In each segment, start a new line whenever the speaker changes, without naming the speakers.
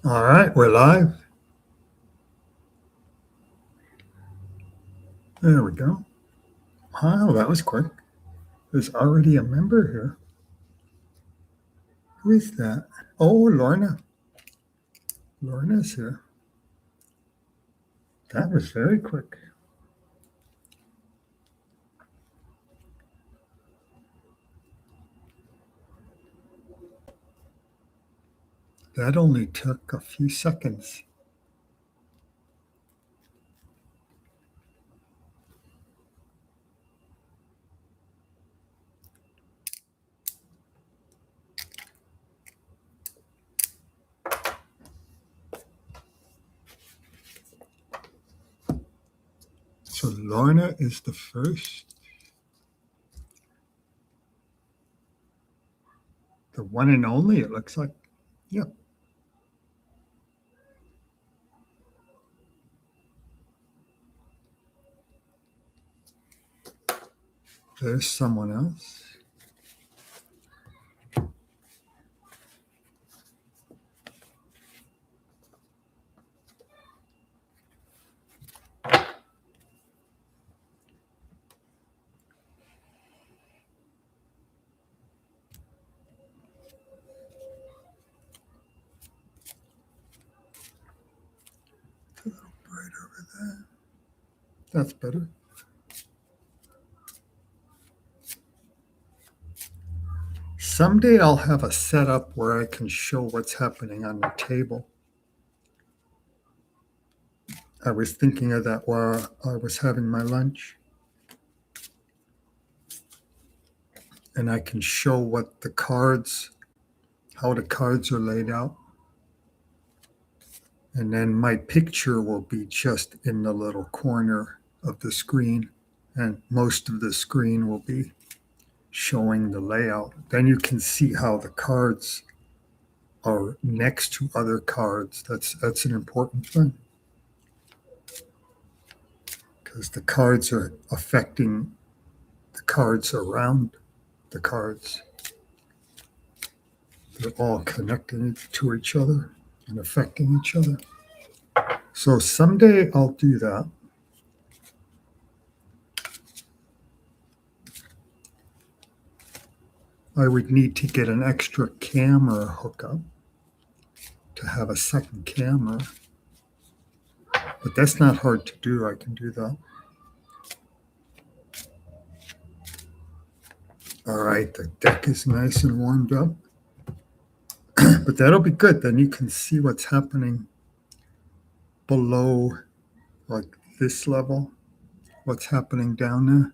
All right, we're live. There we go. Wow, that was quick. There's already a member here. Who is that? Oh, Lorna. Lorna's here. That was very quick. That only took a few seconds. So Lorna is the first. The one and only, it looks like. Yep. There's someone else. It's a little bright over there. That's better. Someday I'll have a setup where I can show what's happening on the table. I was thinking of that while I was having my lunch. And I can show what the cards, how the cards are laid out. And then my picture will be just in the little corner of the screen. And most of the screen will be showing the layout. Then you can see how the cards are next to other cards. That's an important thing. Because the cards are affecting the cards around the cards. They're all connecting to each other and affecting each other. So someday I'll do that. I would need to get an extra camera hookup to have a second camera. But that's not hard to do. I can do that. All right, the deck is nice and warmed up. But that'll be good. Then you can see what's happening below, like this level, what's happening down there.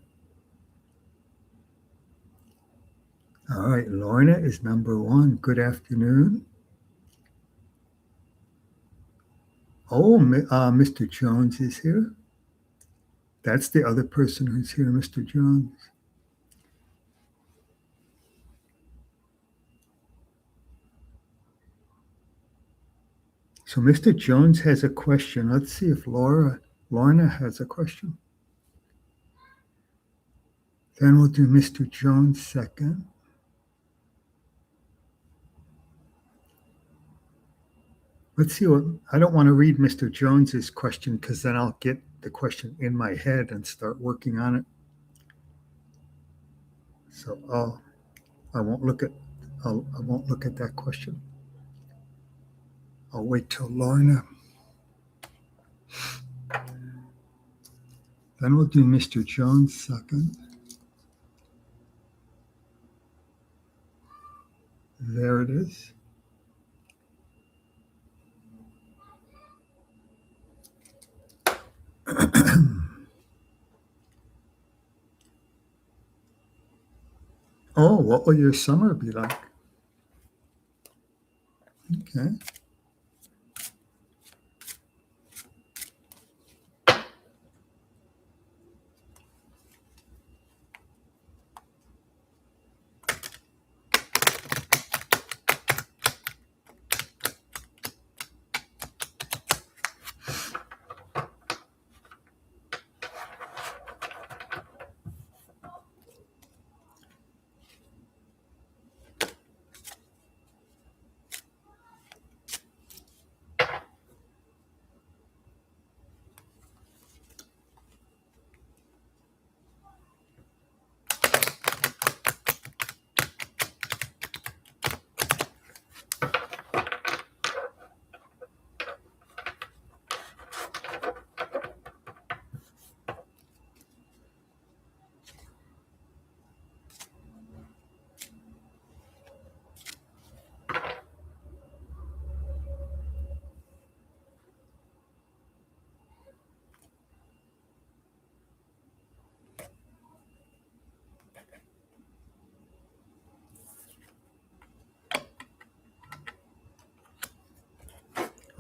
All right, Lorna is number one. Good afternoon. Oh, Mr. Jones is here. That's the other person who's here, Mr. Jones. So Mr. Jones has a question. Let's see if Lorna has a question. Then we'll do Mr. Jones second. Let's see what, I don't want to read Mr. Jones's question because then I'll get the question in my head and start working on it. So I won't look at that question. I'll wait till Lorna. Then we'll do Mr. Jones second. There it is. Oh, what will your summer be like? Okay.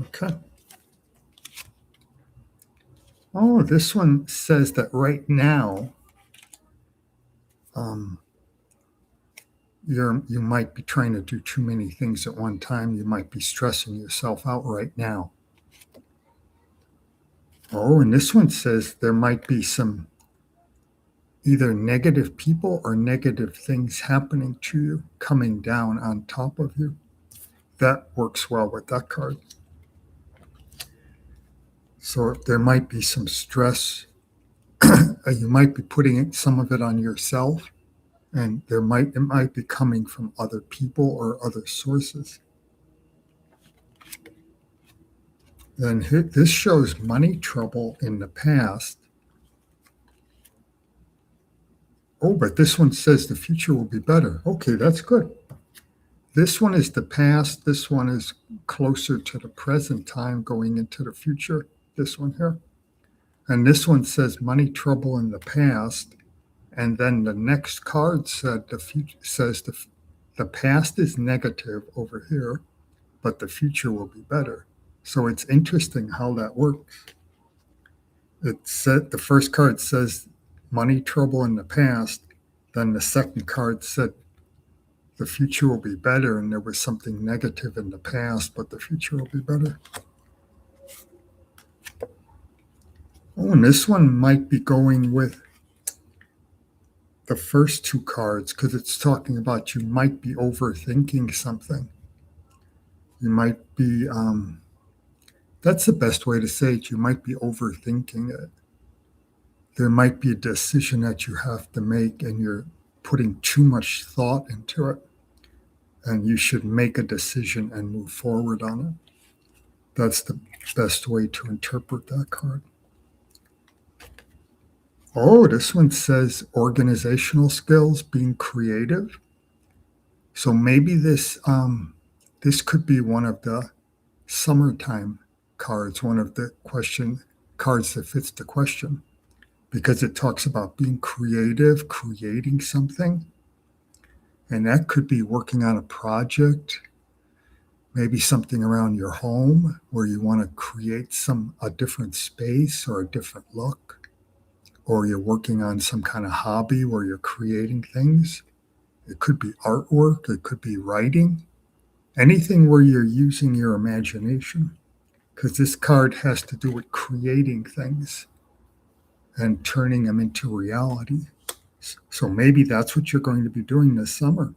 Okay. Oh, this one says that right now, um, you might be trying to do too many things at one time. You might be stressing yourself out right now. Oh, and this one says there might be some either negative people or negative things happening to you coming down on top of you. That works well with that card. So there might be some stress. You might be putting some of it on yourself, and it might be coming from other people or other sources. Then this shows money trouble in the past. Oh, but this one says the future will be better. Okay, that's good. This one is the past. This one is closer to the present time going into the future. This one here. And this one says money trouble in the past. And then the next card said the future says the past is negative over here, but the future will be better. So it's interesting how that works. It said the first card says money trouble in the past. Then the second card said the future will be better, and there was something negative in the past, but the future will be better. Oh, and this one might be going with the first two cards because it's talking about you might be overthinking something. You might be, that's the best way to say it. You might be overthinking it. There might be a decision that you have to make and you're putting too much thought into it. And you should make a decision and move forward on it. That's the best way to interpret that card. Oh, this one says organizational skills, being creative. So maybe this could be one of the summertime cards, one of the question cards that fits the question, because it talks about being creative, creating something. And that could be working on a project, maybe something around your home where you want to create a different space or a different look, or you're working on some kind of hobby where you're creating things. It could be artwork, it could be writing, anything where you're using your imagination, because this card has to do with creating things and turning them into reality. So maybe that's what you're going to be doing this summer,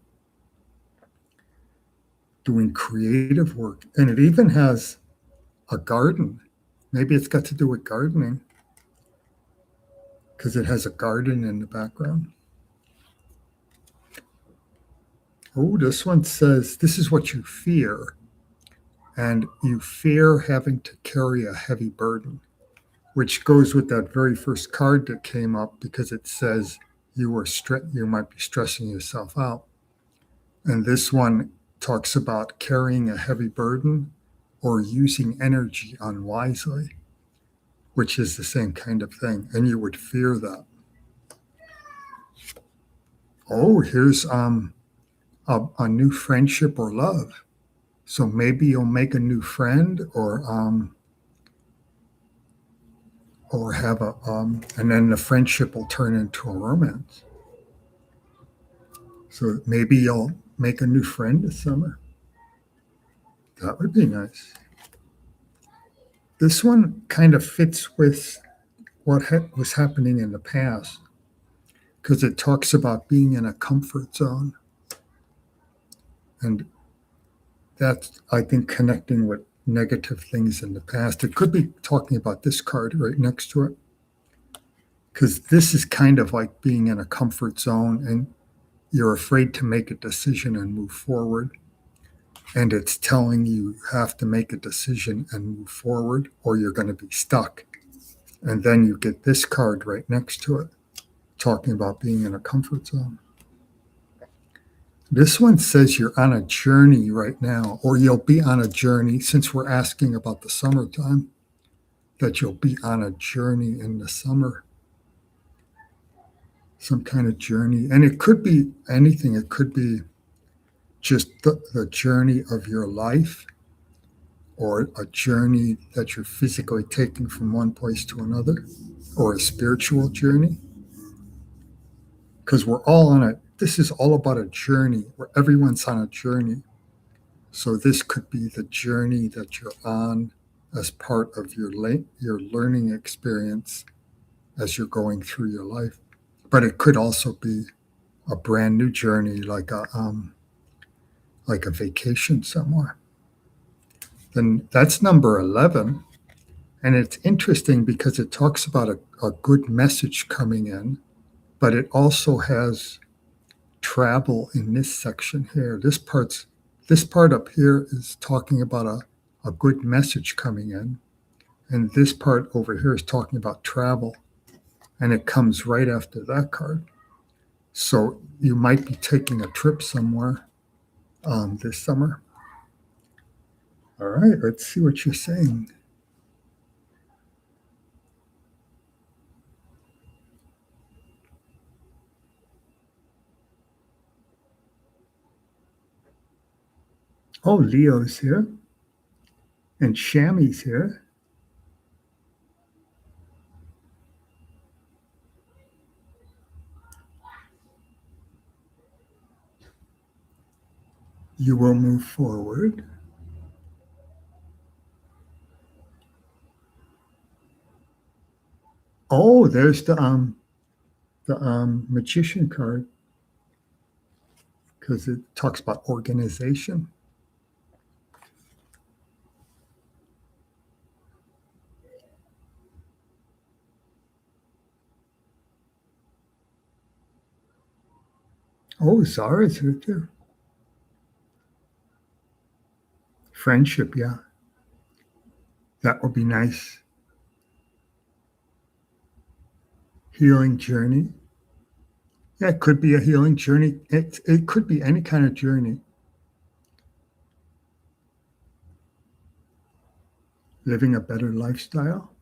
doing creative work. And it even has a garden. Maybe it's got to do with gardening because it has a garden in the background. Oh, this one says this is what you fear. And you fear having to carry a heavy burden, which goes with that very first card that came up because it says you might be stressing yourself out. And this one talks about carrying a heavy burden or using energy unwisely, which is the same kind of thing. And you would fear that. Oh, here's a new friendship or love. So maybe you'll make a new friend or have and then the friendship will turn into a romance. So maybe you'll make a new friend this summer. That would be nice. This one kind of fits with what was happening in the past because it talks about being in a comfort zone. And that's, I think, connecting with negative things in the past. It could be talking about this card right next to it because this is kind of like being in a comfort zone and you're afraid to make a decision and move forward. And it's telling you have to make a decision and move forward or you're going to be stuck. And then you get this card right next to it, talking about being in a comfort zone. This one says you're on a journey right now, or you'll be on a journey, since we're asking about the summertime, that you'll be on a journey in the summer. Some kind of journey. And it could be anything. It could be just the journey of your life, or a journey that you're physically taking from one place to another, or a spiritual journey. Because we're all on this is all about a journey where everyone's on a journey. So this could be the journey that you're on as part of your learning experience as you're going through your life. But it could also be a brand new journey, like a vacation somewhere. Then that's number 11. And it's interesting because it talks about a good message coming in, but it also has travel in this section here. This part up here is talking about a good message coming in. And this part over here is talking about travel. And it comes right after that card. So you might be taking a trip somewhere this summer. All right, let's see what you're saying. Oh, Leo's here. And Shammy's here. You will move forward. Oh, there's the magician card, because it talks about organization. Oh, Zara's here too. Friendship, yeah. That would be nice. Healing journey. Yeah, it could be a healing journey. It could be any kind of journey. Living a better lifestyle.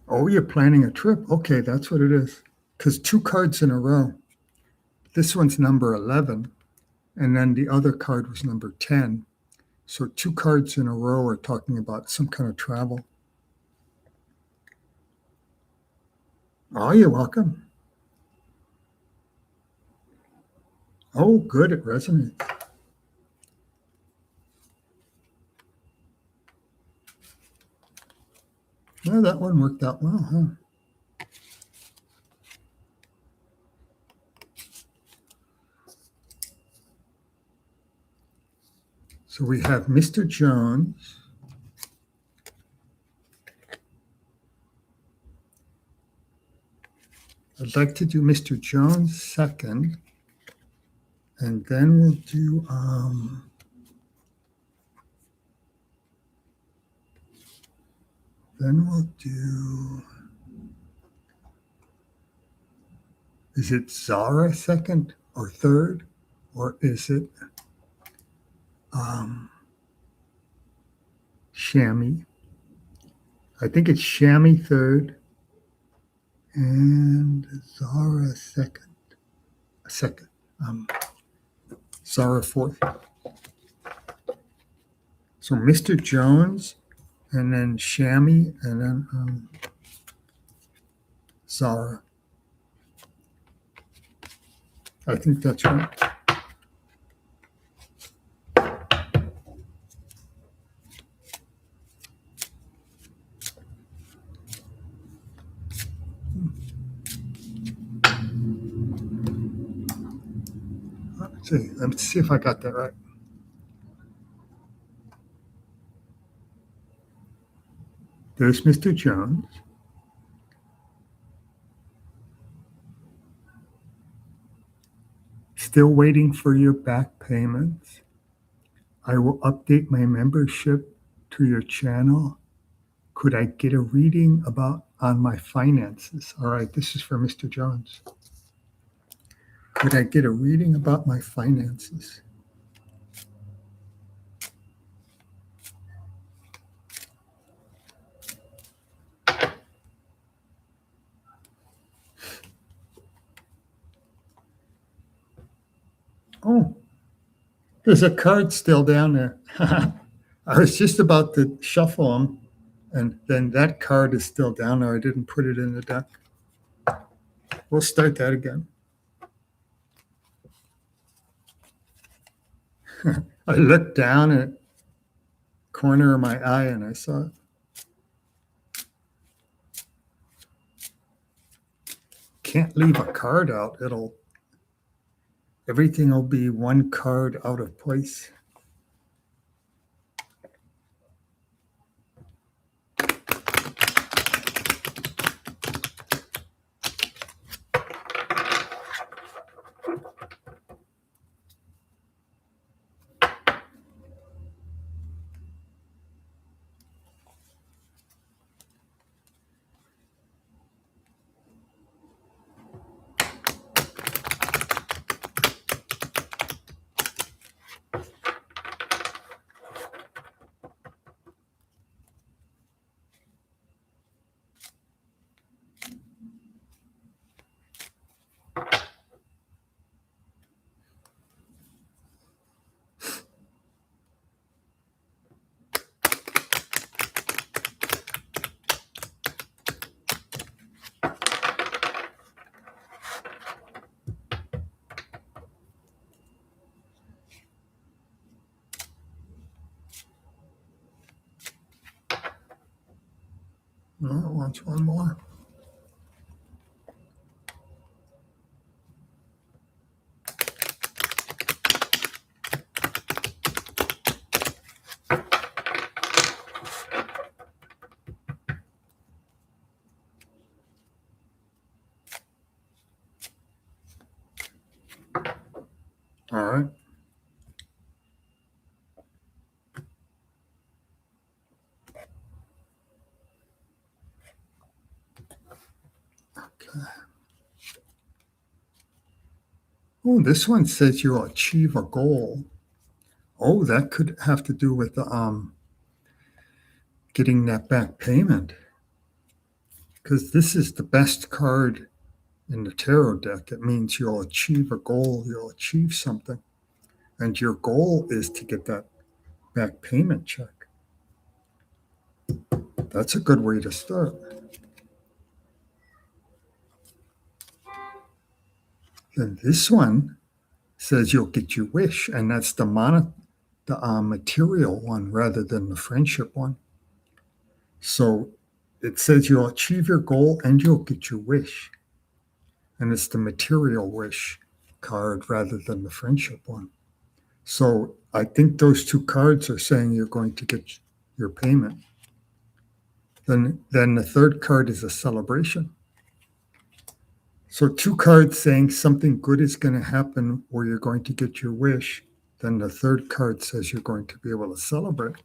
Oh, you're planning a trip. Okay, that's what it is. Because 2 cards in a row. This one's number 11, and then the other card was number 10. So 2 cards in a row are talking about some kind of travel. Oh, you're welcome. Oh, good. It resonates. Yeah, that one worked out well, huh? So we have Mr. Jones. I'd like to do Mr. Jones second, and then we'll do is it Zara second or third, or is it Shammy? I think it's Shammy third and Zara second. Zara fourth. So Mr. Jones, and then Shammy, and then Zara. I think that's right. Let's see if I got that right. There's Mr. Jones. Still waiting for your back payments. I will update my membership to your channel. Could I get a reading on my finances? All right, this is for Mr. Jones. Could I get a reading about my finances? Oh, There's a card still down there. I was just about to shuffle them, and then that card is still down there. I didn't put it in the deck. We'll start that again. I looked down at the corner of my eye and I saw it. Can't leave a card out. Everything will be one card out of place. No, it wants one more. All right. Okay. Oh, this one says you'll achieve a goal. Oh, that could have to do with getting that back payment. Because this is the best card in the tarot deck. It means you'll achieve a goal, you'll achieve something. And your goal is to get that back payment check. That's a good way to start. Then this one says you'll get your wish, and that's the material one rather than the friendship one. So it says you'll achieve your goal and you'll get your wish. And it's the material wish card rather than the friendship one. So I think those two cards are saying you're going to get your payment. Then the third card is a celebration. So two cards saying something good is going to happen where you're going to get your wish. Then the third card says you're going to be able to celebrate.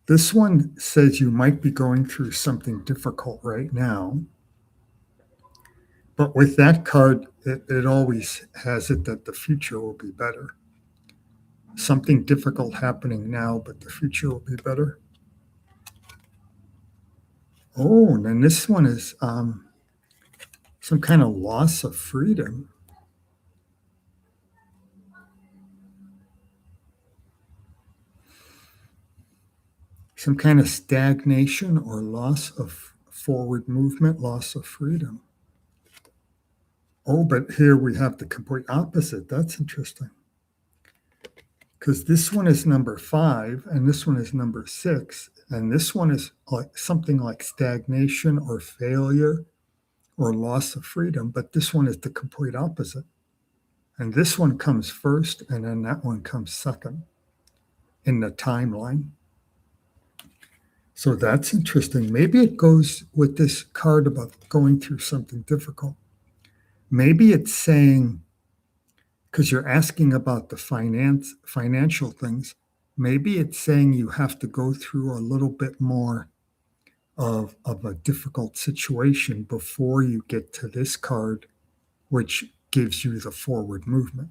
This one says you might be going through something difficult right now. But with that card, it always has it that the future will be better. Something difficult happening now, but the future will be better. Oh, and then this one is some kind of loss of freedom. Some kind of stagnation or loss of forward movement, loss of freedom. Oh, but here we have the complete opposite. That's interesting. Because this one is number 5 and this one is number 6. And this one is like something like stagnation or failure or loss of freedom. But this one is the complete opposite. And this one comes first and then that one comes second in the timeline. So that's interesting. Maybe it goes with this card about going through something difficult. Maybe it's saying, because you're asking about the financial things, maybe it's saying you have to go through a little bit more of a difficult situation before you get to this card, which gives you the forward movement.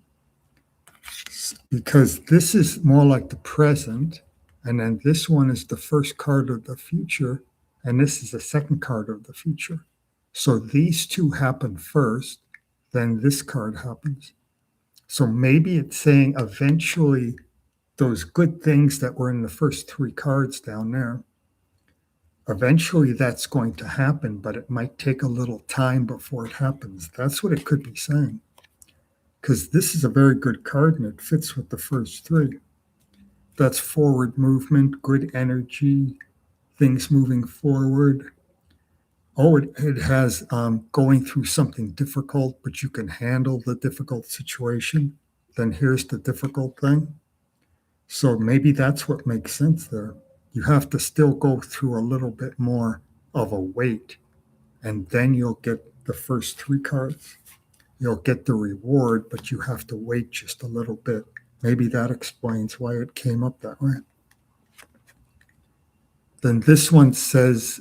Because this is more like the present, and then this one is the first card of the future, and this is the second card of the future. So these two happen first, then this card happens. So maybe it's saying eventually those good things that were in the first three cards down there, eventually that's going to happen, but it might take a little time before it happens. That's what it could be saying. Because this is a very good card and it fits with the first three. That's forward movement, good energy, things moving forward. Oh, it has going through something difficult, but you can handle the difficult situation. Then here's the difficult thing. So maybe that's what makes sense there. You have to still go through a little bit more of a wait, and then you'll get the first three cards. You'll get the reward, but you have to wait just a little bit. Maybe that explains why it came up that way. Then this one says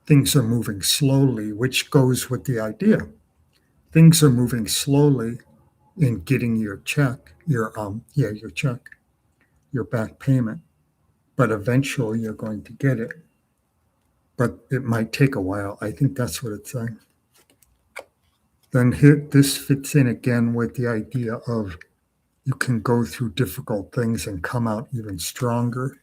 things are moving slowly, which goes with the idea. Things are moving slowly in getting your check, your check, your back payment, but eventually you're going to get it. But it might take a while. I think that's what it's saying. Then here, this fits in again with the idea of you can go through difficult things and come out even stronger.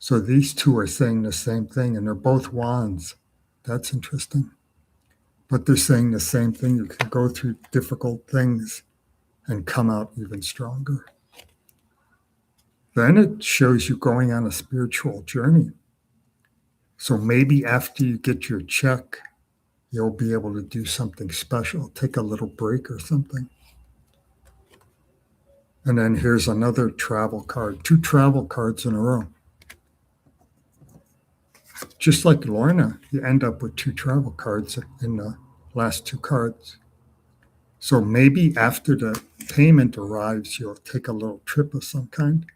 So these two are saying the same thing, and they're both wands. That's interesting. But they're saying the same thing. You can go through difficult things and come out even stronger. Then it shows you going on a spiritual journey. So maybe after you get your check, you'll be able to do something special, take a little break or something. And then here's another travel card, 2 travel cards in a row. Just like Lorna, you end up with 2 travel cards in the last 2 cards. So maybe after the payment arrives, you'll take a little trip of some kind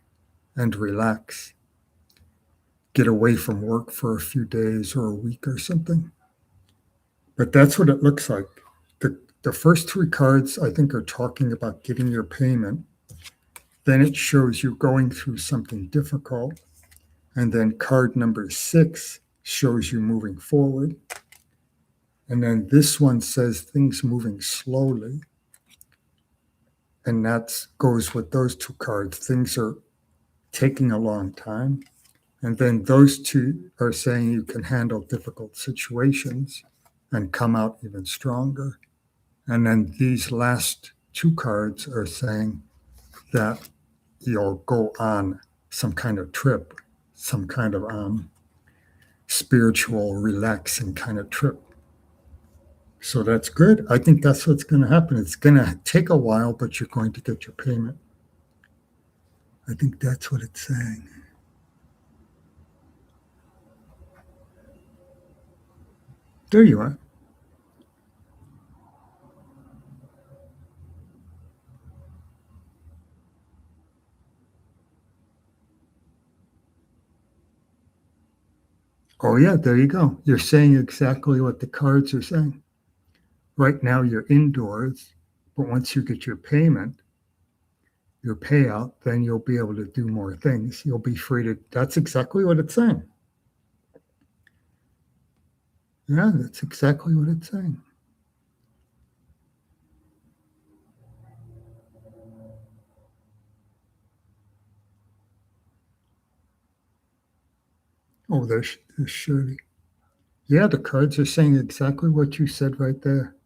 and relax. Get away from work for a few days or a week or something. But that's what it looks like. The first 3 cards, I think, are talking about getting your payment. Then it shows you going through something difficult. And then card number 6 shows you moving forward. And then this one says things moving slowly. And that goes with those 2 cards. Things are taking a long time. And then those 2 are saying you can handle difficult situations and come out even stronger. And then these last 2 cards are saying that you'll go on some kind of trip, some kind of spiritual, relaxing kind of trip. So that's good. I think that's what's going to happen. It's going to take a while, but you're going to get your payment. I think that's what it's saying. There you are. Oh, yeah, there you go. You're saying exactly what the cards are saying. Right now, you're indoors, but once you get your payment, your payout, then you'll be able to do more things. You'll be free to. That's exactly what it's saying. Yeah, that's exactly what it's saying. Oh, there's Shirley. Yeah, the cards are saying exactly what you said right there.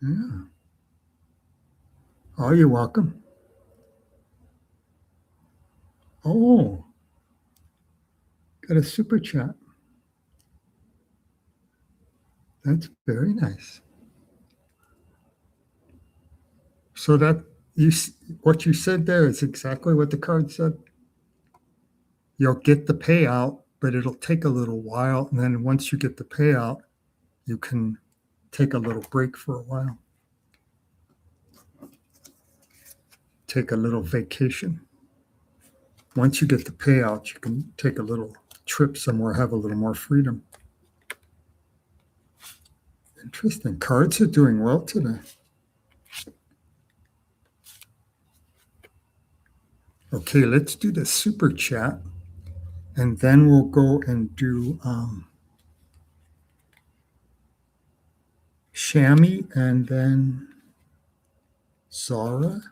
Yeah. Oh, you're welcome. Oh, got a super chat. That's very nice. So that what you said there is exactly what the card said. You'll get the payout, but it'll take a little while. And then once you get the payout, you can take a little break for a while. Take a little vacation. Once you get the payout, you can take a little trip somewhere, have a little more freedom. Interesting. Cards are doing well today. Okay, let's do the super chat. And then we'll go and do Shami and then Zara.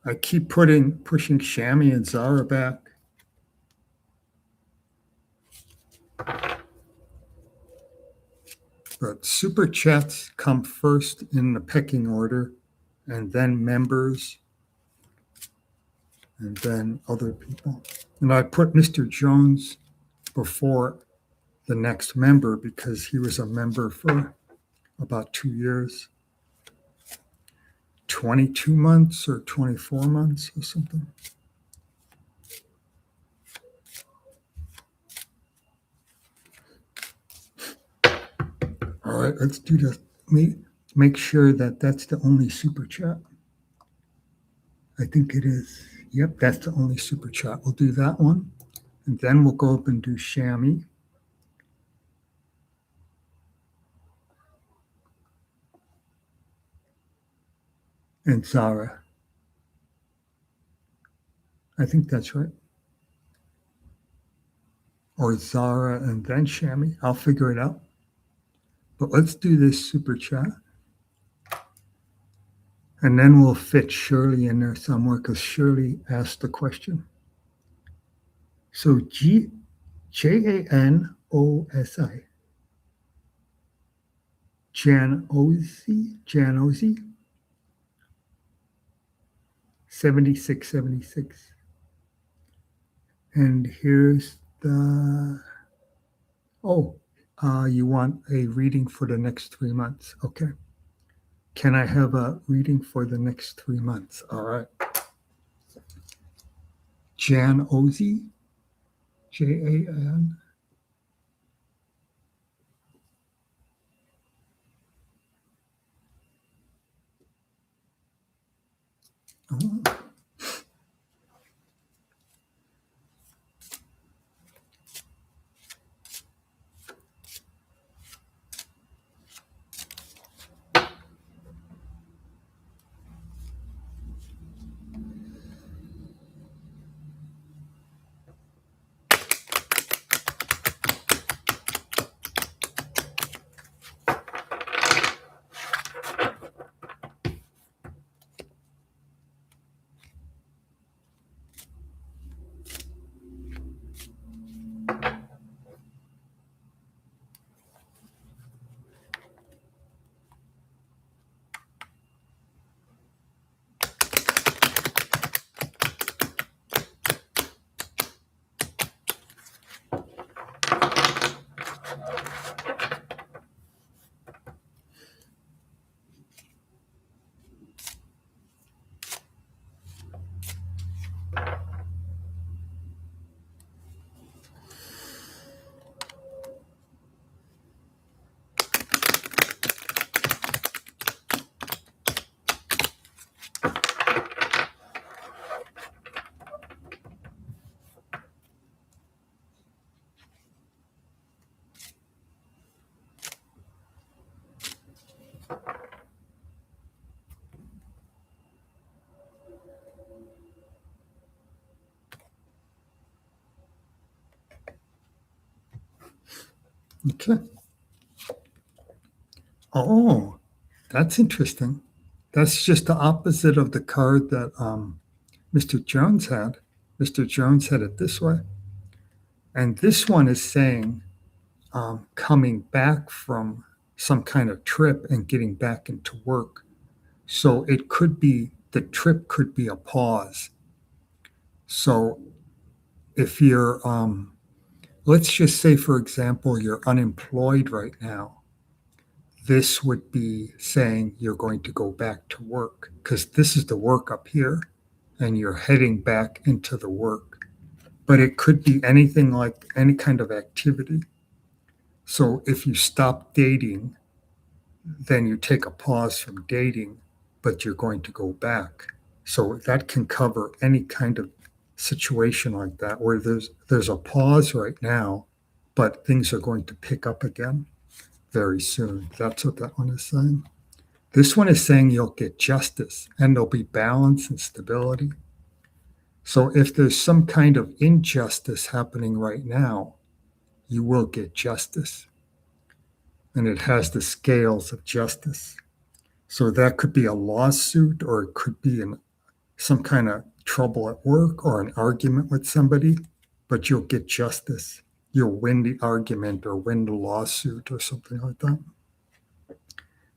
I keep pushing Shammy and Zara back. But super chats come first in the pecking order, and then members, and then other people. And I put Mr. Jones before the next member because he was a member for about 2 years, 22 months or 24 months or something. All right, let's do this. Make sure that that's the only super chat. I think it is. Yep, that's the only super chat. We'll do that one. And then we'll go up and do Shammy. And Zara. I think that's right. Or Zara and then Shammy. I'll figure it out. But let's do this super chat. And then we'll fit Shirley in there somewhere because Shirley asked the question. So Janosi. Janosi. 7676. And here's the, you want a reading for the next 3 months. Okay. Can I have a reading for the next 3 months? All right. Janosi, Jan. Oh. Okay. Oh, that's interesting. That's just the opposite of the card that Mr. Jones had. Mr. Jones had it this way. And this one is saying coming back from some kind of trip and getting back into work. So it could be, the trip could be a pause. So if you're, let's just say, for example, you're unemployed right now, this would be saying you're going to go back to work because this is the work up here and you're heading back into the work. But it could be anything like any kind of activity. So if you stop dating, then you take a pause from dating, but you're going to go back. So that can cover any kind of situation like that where there's a pause right now, but things are going to pick up again very soon. That's what that one is saying. This one is saying you'll get justice and there'll be balance and stability. So if there's some kind of injustice happening right now, you will get justice. And it has the scales of justice. So that could be a lawsuit, or it could be some kind of trouble at work or an argument with somebody, but you'll get justice. You'll win the argument or win the lawsuit or something like that.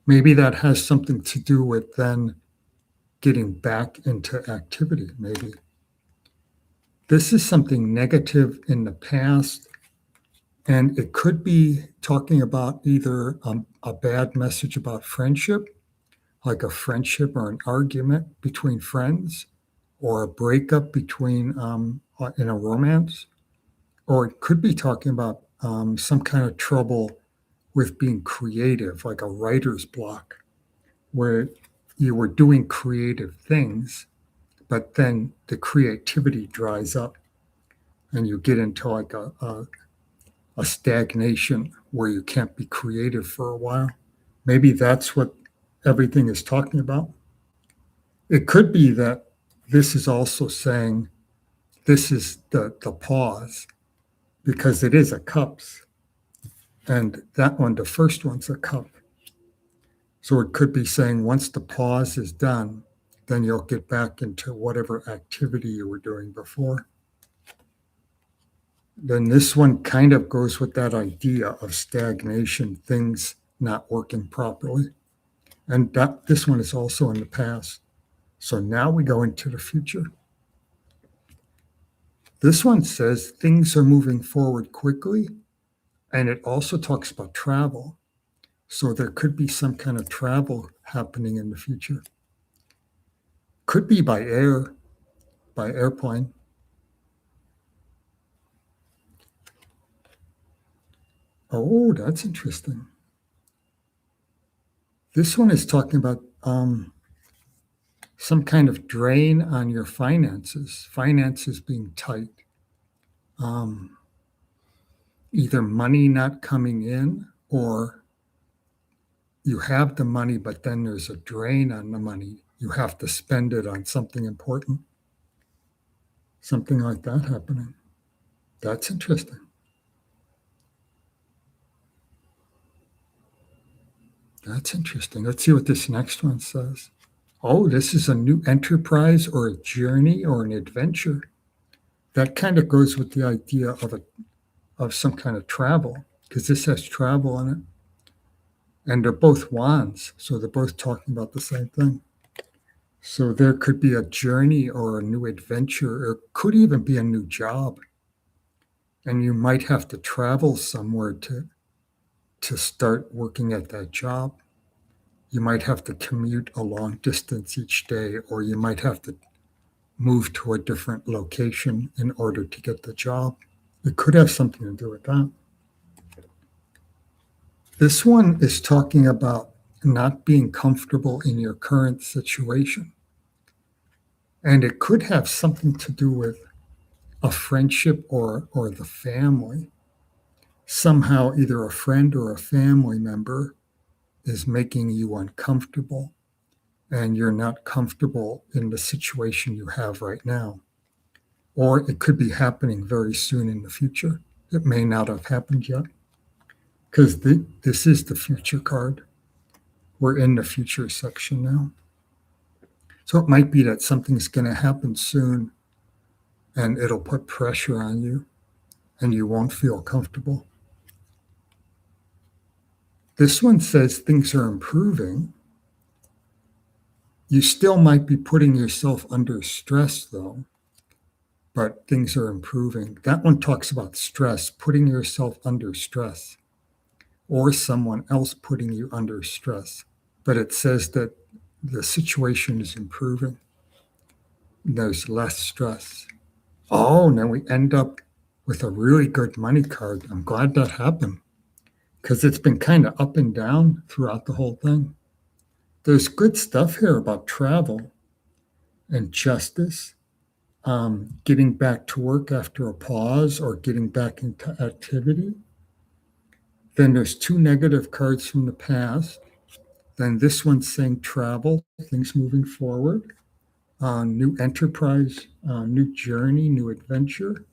Maybe that has something to do with then getting back into activity, maybe. This is something negative in the past, and it could be talking about either a bad message about friendship, like a friendship or an argument between friends, or a breakup between in a romance, or it could be talking about some kind of trouble with being creative, like a writer's block, where you were doing creative things, but then the creativity dries up and you get into like a stagnation where you can't be creative for a while. Maybe that's what everything is talking about. It could be that this is also saying this is the pause, because it is a cups. And that one, the first one's a cup. So it could be saying once the pause is done, then you'll get back into whatever activity you were doing before. Then this one kind of goes with that idea of stagnation, things not working properly. And this one is also in the past. So now we go into the future. This one says things are moving forward quickly, and it also talks about travel. So there could be some kind of travel happening in the future. Could be by air, by airplane. Oh, that's interesting. This one is talking about some kind of drain on your finances being tight. Either money not coming in, or you have the money, but then there's a drain on the money. You have to spend it on something important. Something like that happening. That's interesting. That's interesting. Let's see what this next one says. Oh, this is a new enterprise or a journey or an adventure. That kind of goes with the idea of some kind of travel, because this has travel in it. And they're both wands, so they're both talking about the same thing. So there could be a journey or a new adventure, or it could even be a new job. And you might have to travel somewhere to start working at that job. You might have to commute a long distance each day, or you might have to move to a different location in order to get the job. It could have something to do with that. This one is talking about not being comfortable in your current situation. And it could have something to do with a friendship or the family. Somehow, either a friend or a family member is making you uncomfortable, and you're not comfortable in the situation you have right now. Or it could be happening very soon in the future. It may not have happened yet, because this is the future card. We're in the future section now. So it might be that something's going to happen soon, and it'll put pressure on you, and you won't feel comfortable. This one says things are improving. You still might be putting yourself under stress, though, but things are improving. That one talks about stress, putting yourself under stress, or someone else putting you under stress. But it says that the situation is improving. There's less stress. Oh, now we end up with a really good money card. I'm glad that happened, because it's been kind of up and down throughout the whole thing. There's good stuff here about travel and justice, getting back to work after a pause or getting back into activity. Then there's two negative cards from the past. Then this one's saying travel, things moving forward, new enterprise, new journey, new adventure.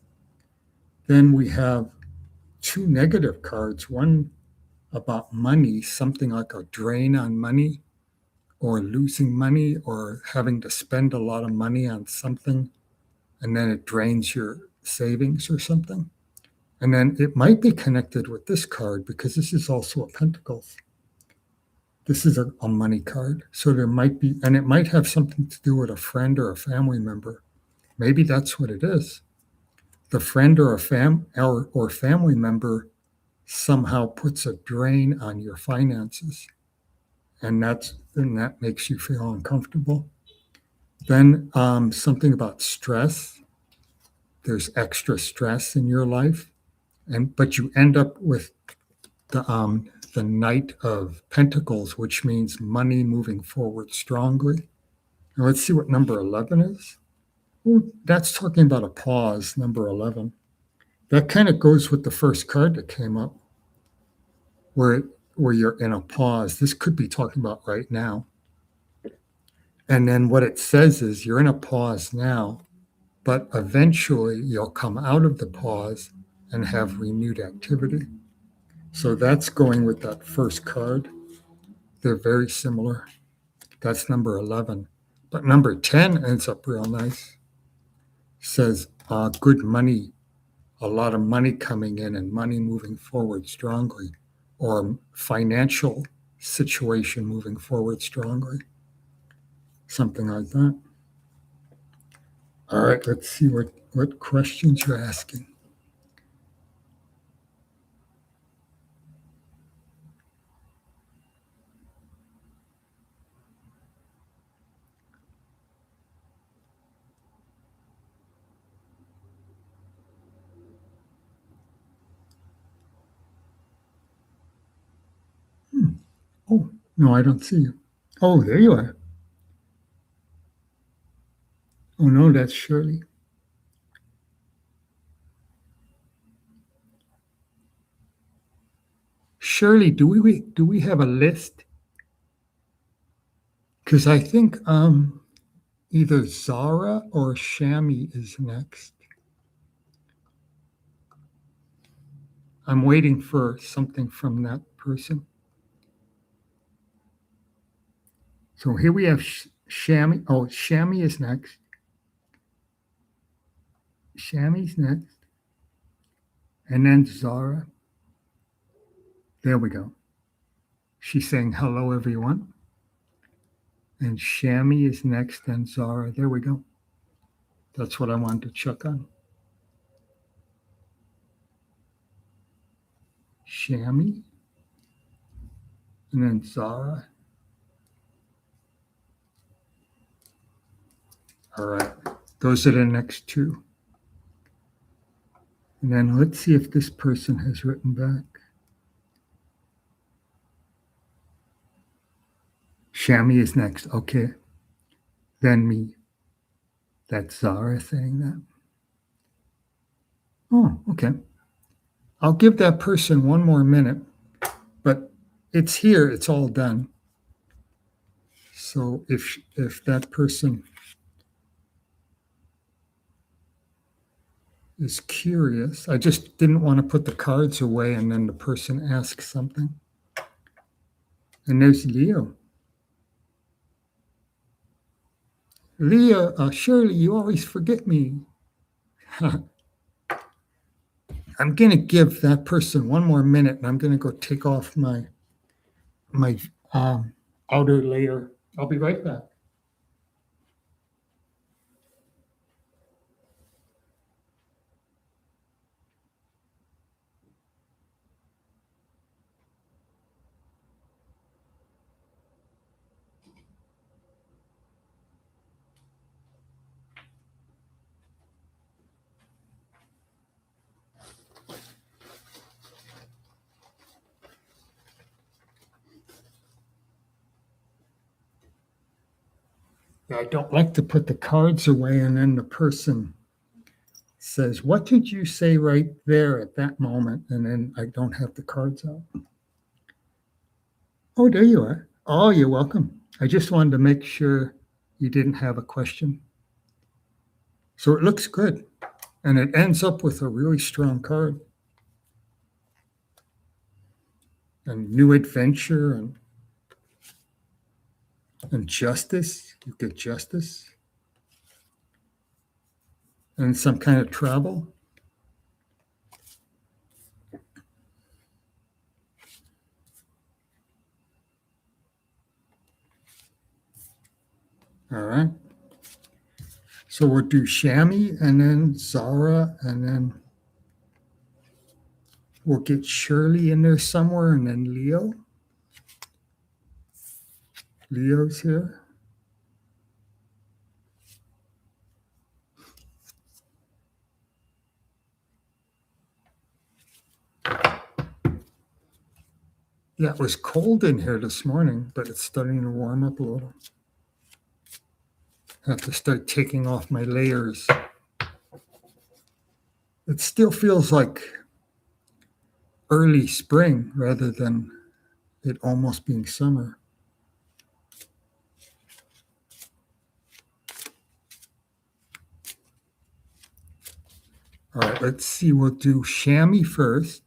Then we have two negative cards, one about money, something like a drain on money or losing money or having to spend a lot of money on something, and then it drains your savings or something. And then it might be connected with this card because this is also a Pentacles. This is a money card. So there might be, and it might have something to do with a friend or a family member. Maybe that's what it is. The friend or or family member somehow puts a drain on your finances, and that makes you feel uncomfortable. Then something about stress. There's extra stress in your life, but you end up with the Knight of Pentacles, which means money moving forward strongly. Now let's see what number 11 is. Ooh, that's talking about a pause, number 11. That kind of goes with the first card that came up, where you're in a pause. This could be talking about right now. And then what it says is you're in a pause now, but eventually you'll come out of the pause and have renewed activity. So that's going with that first card. They're very similar. That's number 11. But number 10 ends up real nice. Says good money, a lot of money coming in and money moving forward strongly, or financial situation moving forward strongly. Something like that. All right, let's see what questions you're asking. Oh, no, I don't see you. Oh, there you are. Oh, no, that's Shirley. Shirley, do we have a list? Because I think either Zara or Shami is next. I'm waiting for something from that person. So here we have Shami. Oh, Shami is next. Shami's next. And then Zara. There we go. She's saying hello, everyone. And Shami is next, and Zara. There we go. That's what I wanted to check on. Shami. And then Zara. All right. Those are the next two. And then let's see if this person has written back. Shami is next. Okay. Then me. That's Zara saying that. Oh, okay. I'll give that person one more minute, but it's here. It's all done. So if that person is curious, I just didn't want to put the cards away and then the person asks something. And there's Leo. Leo, Shirley, you always forget me. I'm going to give that person one more minute, and I'm going to go take off my outer layer. I'll be right back. I don't like to put the cards away and then the person says, "What did you say right there at that moment?" And then I don't have the cards out. Oh, there you are. Oh, you're welcome. I just wanted to make sure you didn't have a question. So it looks good. And it ends up with a really strong card. and new adventure and justice. You get justice and some kind of travel. All right. So we'll do Shammy and then Zara, and then we'll get Shirley in there somewhere, and then Leo. Leo's here. Yeah, it was cold in here this morning, but it's starting to warm up a little. I have to start taking off my layers. It still feels like early spring rather than it almost being summer. All right, let's see. We'll do Shammy first.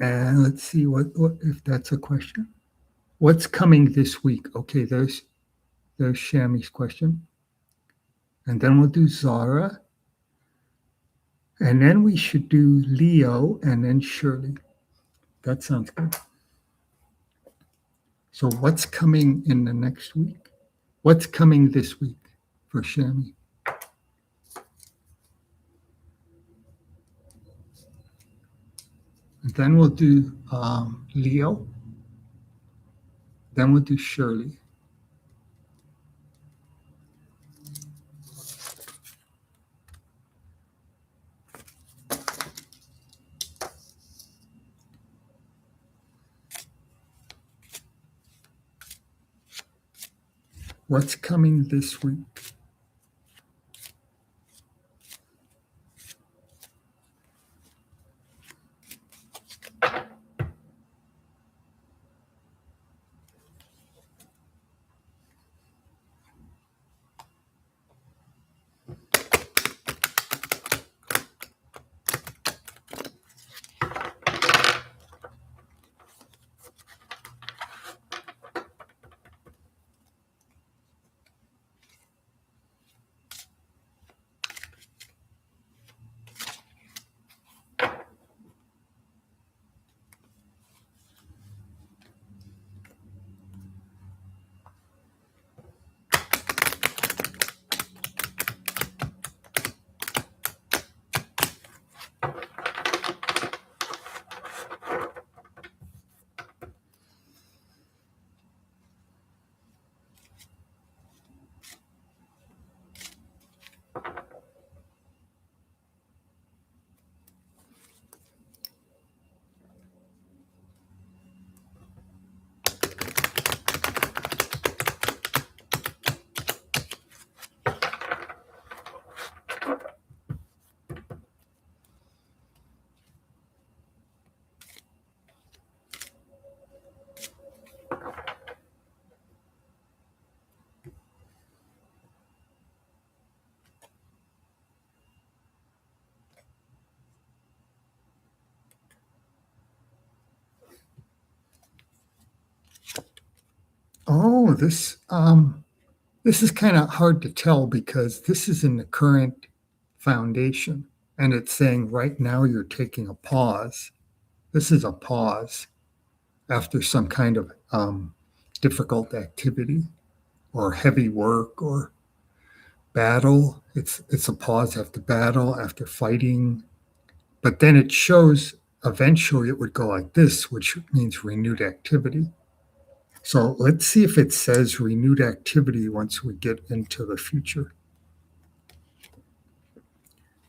And let's see what if that's a question. What's coming this week? Okay, there's Shammy's question. And then we'll do Zara. And then we should do Leo and then Shirley. That sounds good. So what's coming in the next week? What's coming this week for Shammy? And then we'll do Leo. Then we'll do Shirley. What's coming this week? Oh, this is kind of hard to tell because this is in the current foundation, and it's saying right now you're taking a pause. This is a pause after some kind of difficult activity or heavy work or battle. It's a pause after battle, after fighting. But then it shows eventually it would go like this, which means renewed activity. So let's see if it says renewed activity once we get into the future.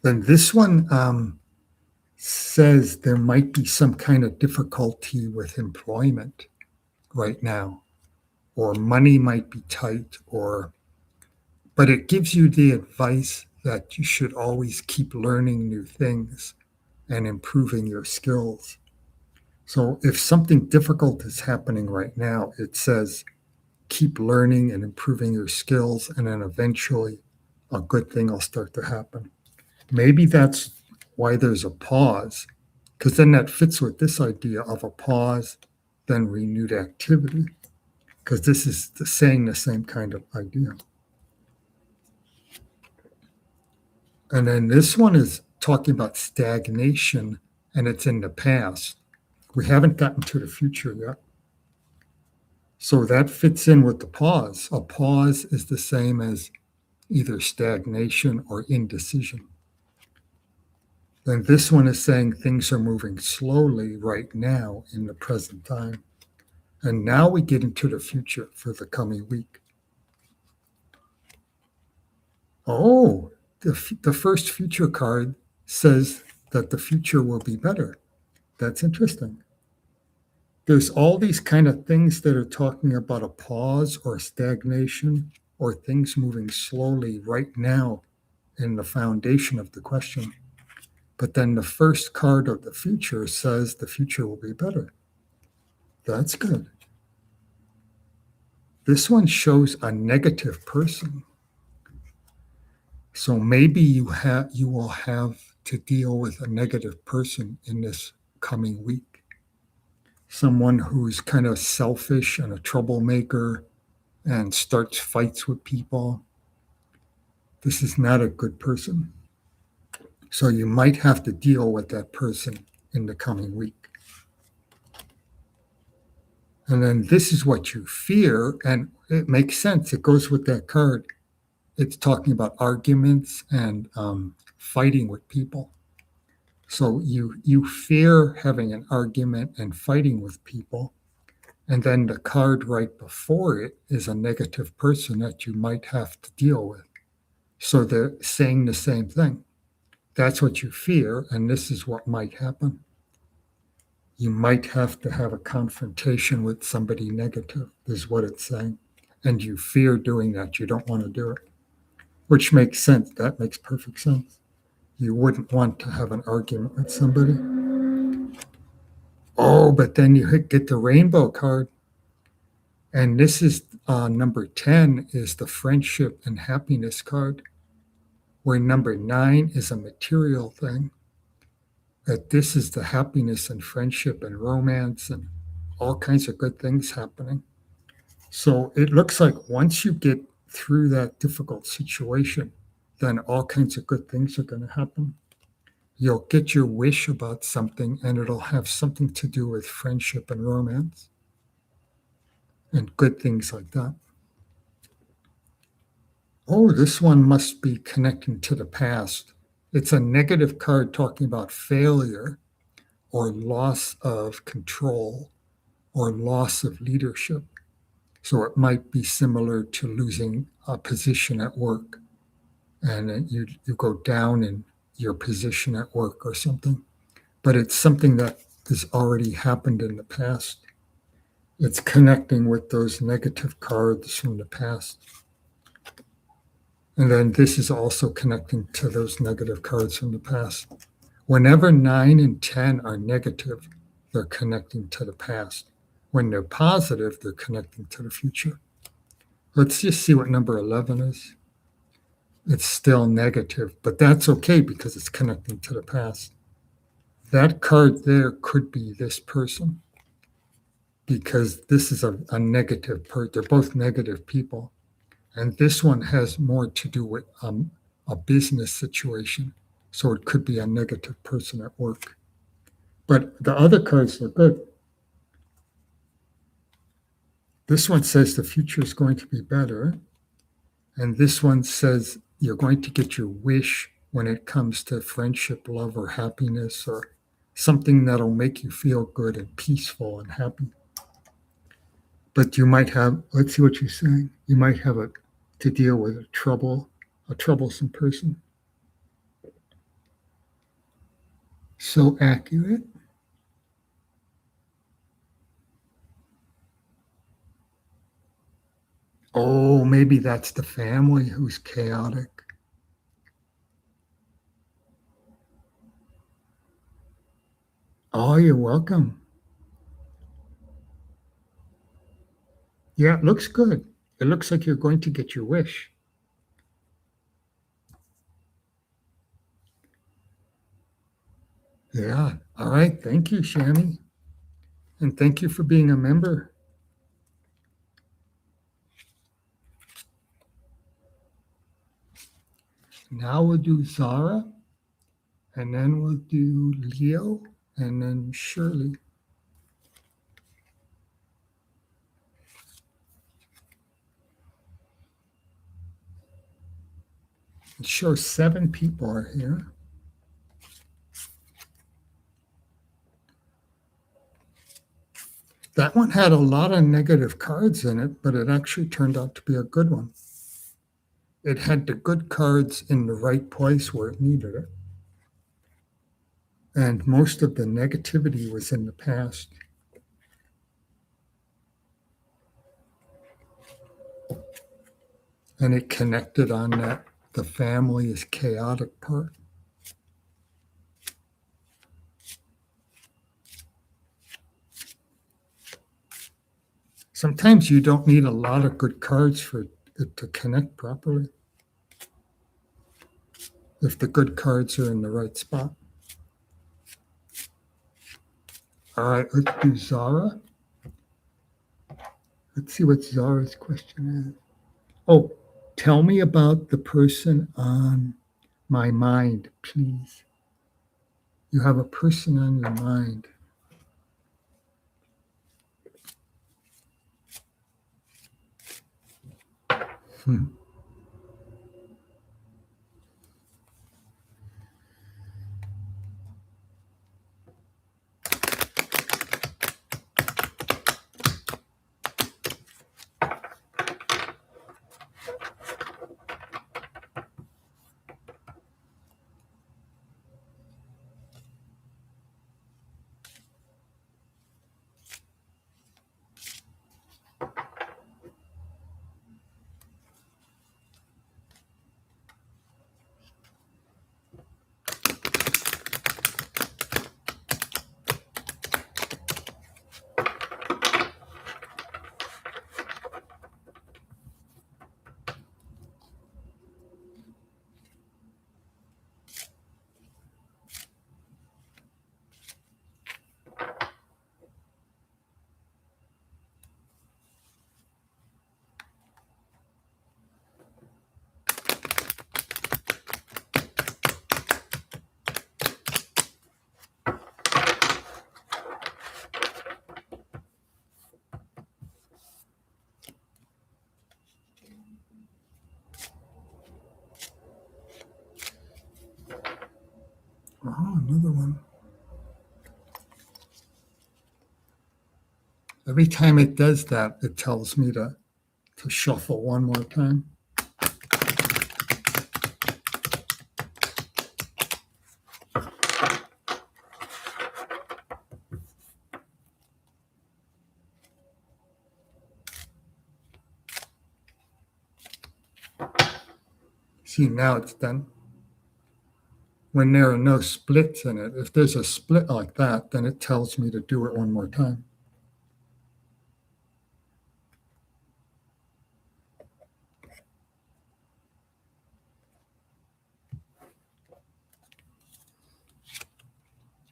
Then this one says there might be some kind of difficulty with employment right now, or money might be tight, but it gives you the advice that you should always keep learning new things and improving your skills. So if something difficult is happening right now, it says keep learning and improving your skills, and then eventually a good thing will start to happen. Maybe that's why there's a pause, because then that fits with this idea of a pause, then renewed activity, because this is saying the same kind of idea. And then this one is talking about stagnation, and it's in the past. We haven't gotten to the future yet. So that fits in with the pause. A pause is the same as either stagnation or indecision. Then this one is saying things are moving slowly right now in the present time. And now we get into the future for the coming week. Oh, the first future card says that the future will be better. That's interesting. There's all these kind of things that are talking about a pause or stagnation or things moving slowly right now in the foundation of the question. But then the first card of the future says the future will be better. That's good. This one shows a negative person. So maybe you will have to deal with a negative person in this coming week. Someone who's kind of selfish and a troublemaker and starts fights with people. This is not a good person. So you might have to deal with that person in the coming week. And then this is what you fear, and it makes sense. It goes with that card. It's talking about arguments and fighting with people. So you fear having an argument and fighting with people. And then the card right before it is a negative person that you might have to deal with. So they're saying the same thing. That's what you fear, and this is what might happen. You might have to have a confrontation with somebody negative, is what it's saying. And you fear doing that. You don't want to do it, which makes sense. That makes perfect sense. You wouldn't want to have an argument with somebody. Oh, but then you get the rainbow card. And this is number 10 is the friendship and happiness card, where number 9 is a material thing. That this is the happiness and friendship and romance and all kinds of good things happening. So it looks like once you get through that difficult situation, then all kinds of good things are going to happen. You'll get your wish about something, and it'll have something to do with friendship and romance and good things like that. Oh, this one must be connecting to the past. It's a negative card talking about failure or loss of control or loss of leadership. So it might be similar to losing a position at work, and you go down in your position at work or something. But it's something that has already happened in the past. It's connecting with those negative cards from the past. And then this is also connecting to those negative cards from the past. Whenever 9 and 10 are negative, they're connecting to the past. When they're positive, they're connecting to the future. Let's just see what number 11 is. It's still negative, but that's okay because it's connecting to the past. That card there could be this person because this is a negative person. They're both negative people. And this one has more to do with a business situation. So it could be a negative person at work. But the other cards are good. This one says the future is going to be better. And this one says you're going to get your wish when it comes to friendship, love, or happiness, or something that'll make you feel good and peaceful and happy. But you might have, let's see what you're saying. You might have to deal with a troublesome person. So accurate. Oh, maybe that's the family who's chaotic. Oh, you're welcome. Yeah, it looks good. It looks like you're going to get your wish. Yeah. All right. Thank you, Shani. And thank you for being a member. Now we'll do Zara, and then we'll do Leo, and then Shirley. It shows 7 people are here. That one had a lot of negative cards in it, but it actually turned out to be a good one. It had the good cards in the right place where it needed it. And most of the negativity was in the past. And it connected on that the family is chaotic part. Sometimes you don't need a lot of good cards for it to connect properly. If the good cards are in the right spot. All right, let's do Zara. Let's see what Zara's question is. Oh, tell me about the person on my mind, please. You have a person on your mind. Hmm. Oh, another one. Every time it does that, it tells me to shuffle one more time. See, now it's done. When there are no splits in it, if there's a split like that, then it tells me to do it one more time.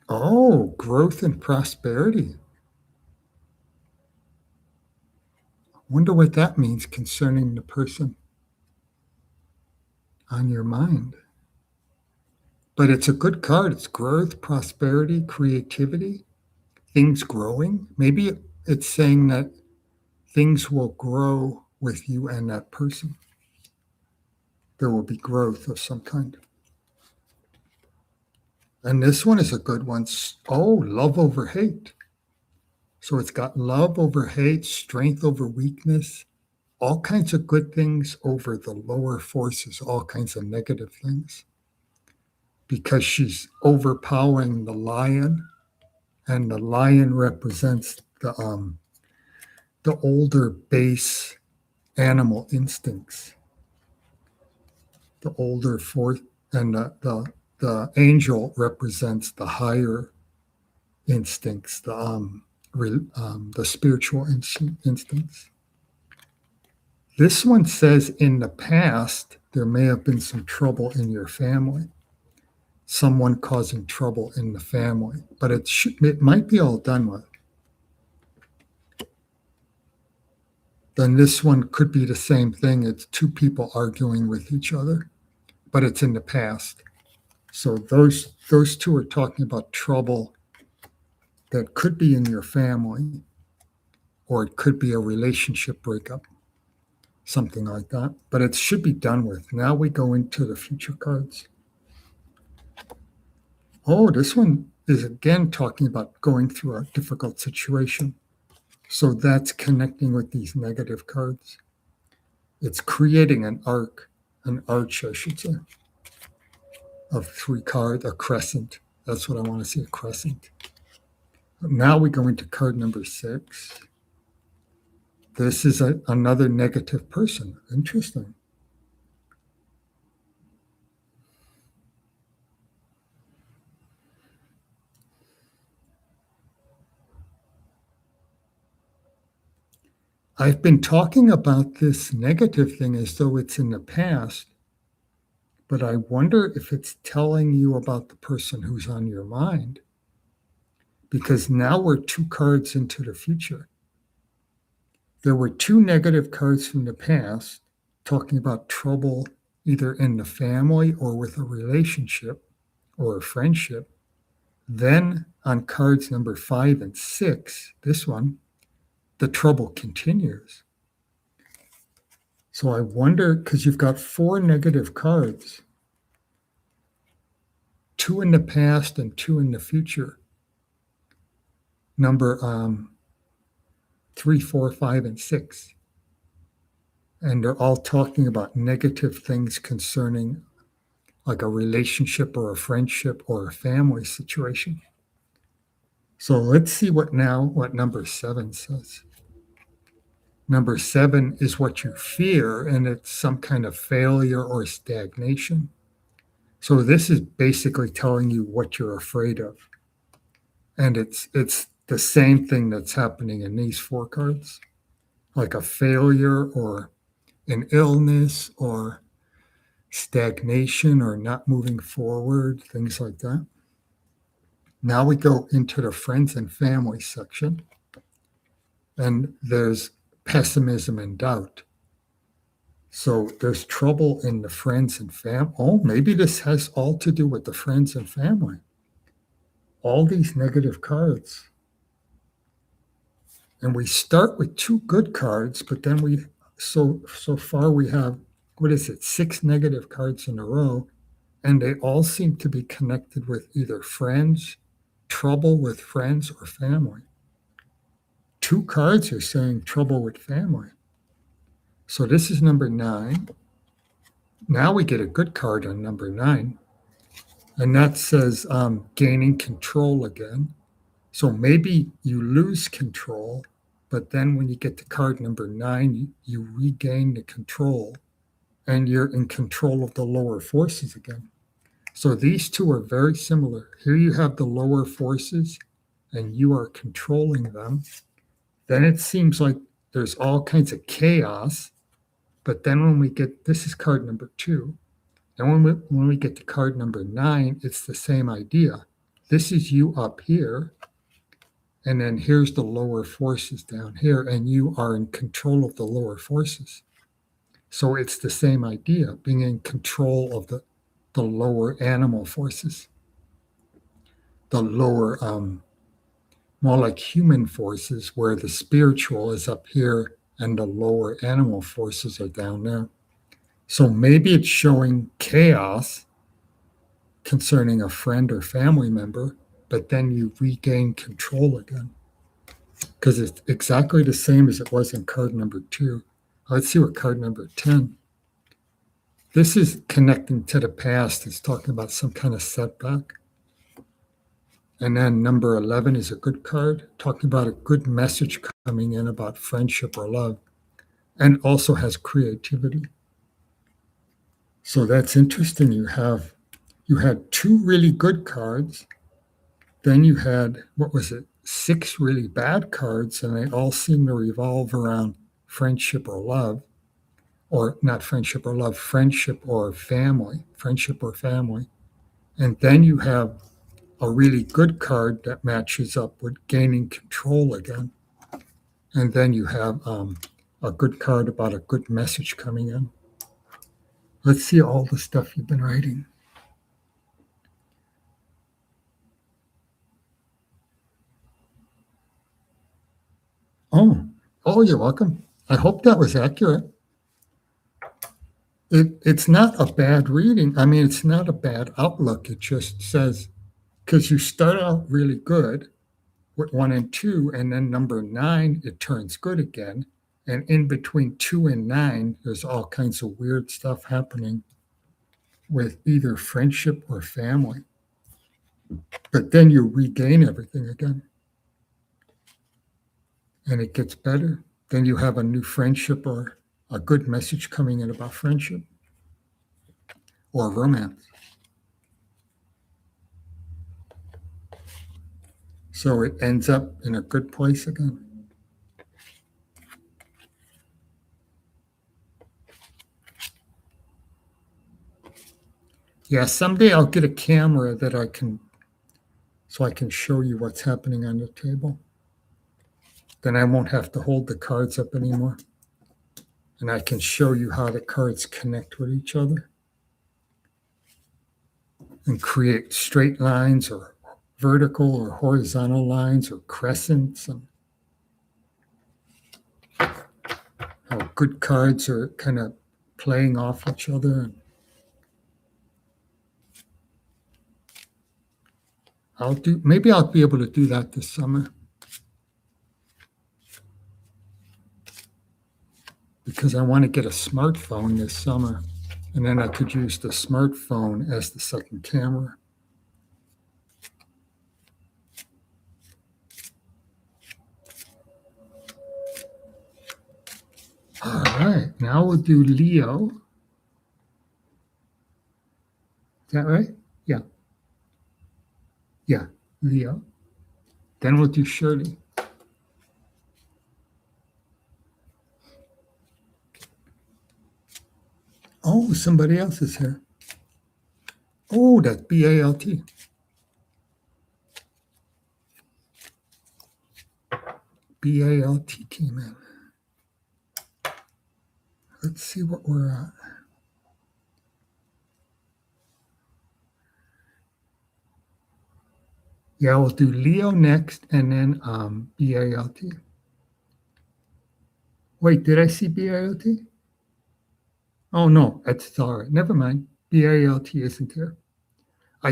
Oh, growth and prosperity. Wonder what that means concerning the person on your mind. But it's a good card. It's growth, prosperity, creativity, things growing. Maybe it's saying that things will grow with you and that person. There will be growth of some kind. And this one is a good one. Oh, love over hate. So it's got love over hate, strength over weakness, all kinds of good things over the lower forces, all kinds of negative things. Because she's overpowering the lion, and the lion represents the older base animal instincts, the older force, and the angel represents the higher instincts, the spiritual instincts. This one says in the past there may have been some trouble in your family. someone causing trouble in the family, but it might be all done with. Then this one could be the same thing. It's two people arguing with each other, but it's in the past. So those two are talking about trouble that could be in your family, or it could be a relationship breakup, something like that. But it should be done with. Now we go into the future cards. Oh, this one is again talking about going through a difficult situation. So that's connecting with these negative cards. It's creating an arch, I should say, of three cards, a crescent. That's what I want to see, a crescent. Now we go into card number 6. This is another negative person. Interesting. I've been talking about this negative thing as though it's in the past, but I wonder if it's telling you about the person who's on your mind, because now we're 2 cards into the future. There were 2 negative cards from the past talking about trouble either in the family or with a relationship or a friendship. Then on cards number 5 and 6, this one, the trouble continues. So I wonder, because you've got 4 negative cards, 2 in the past and 2 in the future. Number 3, 4, 5, and 6. And they're all talking about negative things concerning like a relationship or a friendship or a family situation. So let's see what number 7 says. Number 7 is what you fear, and it's some kind of failure or stagnation. So this is basically telling you what you're afraid of. And it's the same thing that's happening in these 4 cards, like a failure or an illness or stagnation or not moving forward, things like that. Now we go into the friends and family section, and there's pessimism and doubt. So there's trouble in the friends and family. Oh, maybe this has all to do with the friends and family. All these negative cards. And we start with 2 good cards, but then so far we have, 6 negative cards in a row, and they all seem to be connected with either friends, trouble with friends, or family. 2 cards are saying trouble with family. So this is number 9. Now we get a good card on number 9, and that says gaining control again. So maybe you lose control, but then when you get to card number 9, you regain the control, and you're in control of the lower forces again. So these 2 are very similar. Here you have the lower forces, and you are controlling them. Then it seems like there's all kinds of chaos. But then when we get, this is card number 2. And when we get to card number 9, it's the same idea. This is you up here. And then here's the lower forces down here. And you are in control of the lower forces. So it's the same idea, being in control of the lower animal forces. The lower, more like human forces, where the spiritual is up here and the lower animal forces are down there. So maybe it's showing chaos concerning a friend or family member, but then you regain control again, because it's exactly the same as it was in card number 2. Let's see what card number 10. This is connecting to the past. It's talking about some kind of setback. And then number 11 is a good card, talking about a good message coming in about friendship or love, and also has creativity. So that's interesting. You had 2 really good cards. Then you had, 6 really bad cards, and they all seem to revolve around friendship or love, or not friendship or love, friendship or family, And then you have a really good card that matches up with gaining control again. And then you have a good card about a good message coming in. Let's see all the stuff you've been writing. Oh, you're welcome. I hope that was accurate. It's not a bad reading. I mean, it's not a bad outlook. It just says, because you start out really good with 1 and 2, and then number 9, it turns good again. And in between 2 and 9, there's all kinds of weird stuff happening with either friendship or family. But then you regain everything again. And it gets better. Then you have a new friendship or a good message coming in about friendship or romance. So it ends up in a good place again. Yeah, someday I'll get a camera that I can show you what's happening on the table. Then I won't have to hold the cards up anymore. And I can show you how the cards connect with each other and create straight lines or vertical or horizontal lines or crescents, and how good cards are kind of playing off each other. And maybe I'll be able to do that this summer, because I want to get a smartphone this summer, and then I could use the smartphone as the second camera. All right, now we'll do Leo. Is that right? Yeah. Yeah, Leo. Then we'll do Shirley. Oh, somebody else is here. Oh, that's B-A-L-T. B-A-L-T came in. Let's see what we're at. Yeah, we'll do Leo next, and then B-A-L-T. Wait, did I see B-A-L-T? Oh, no, that's Zara. Never mind. B-A-L-T isn't here. I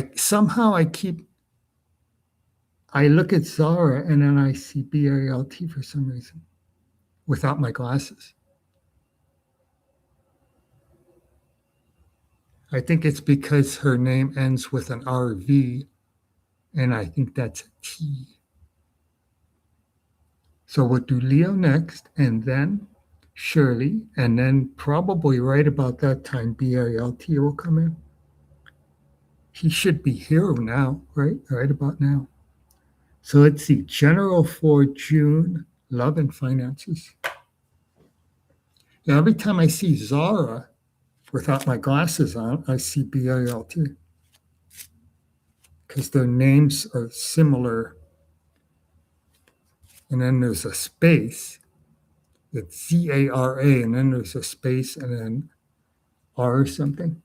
look at Zara, and then I see B-A-L-T for some reason without my glasses. I think it's because her name ends with an RV, and I think that's a T. So we'll do Leo next, and then Shirley, and then probably right about that time, B-A-L-T will come in. He should be here now, right? Right about now. So let's see. General for June, love and finances. Yeah, every time I see Zara without my glasses on, I see B-A-L-T, because their names are similar. And then there's a space. It's Z-A-R-A, and then there's a space, and then R or something.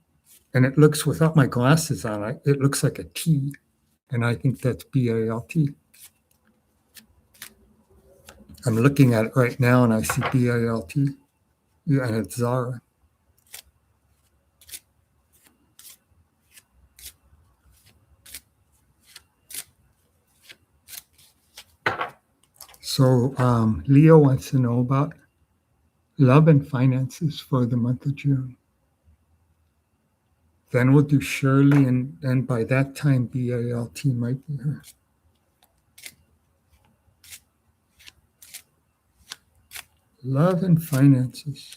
And it looks, without my glasses on, it looks like a T, and I think that's B-A-L-T. I'm looking at it right now, and I see B-A-L-T. Yeah, and it's Zara. So Leo wants to know about love and finances for the month of June. Then we'll do Shirley, and by that time, B-A-L-T might be her. Love and finances.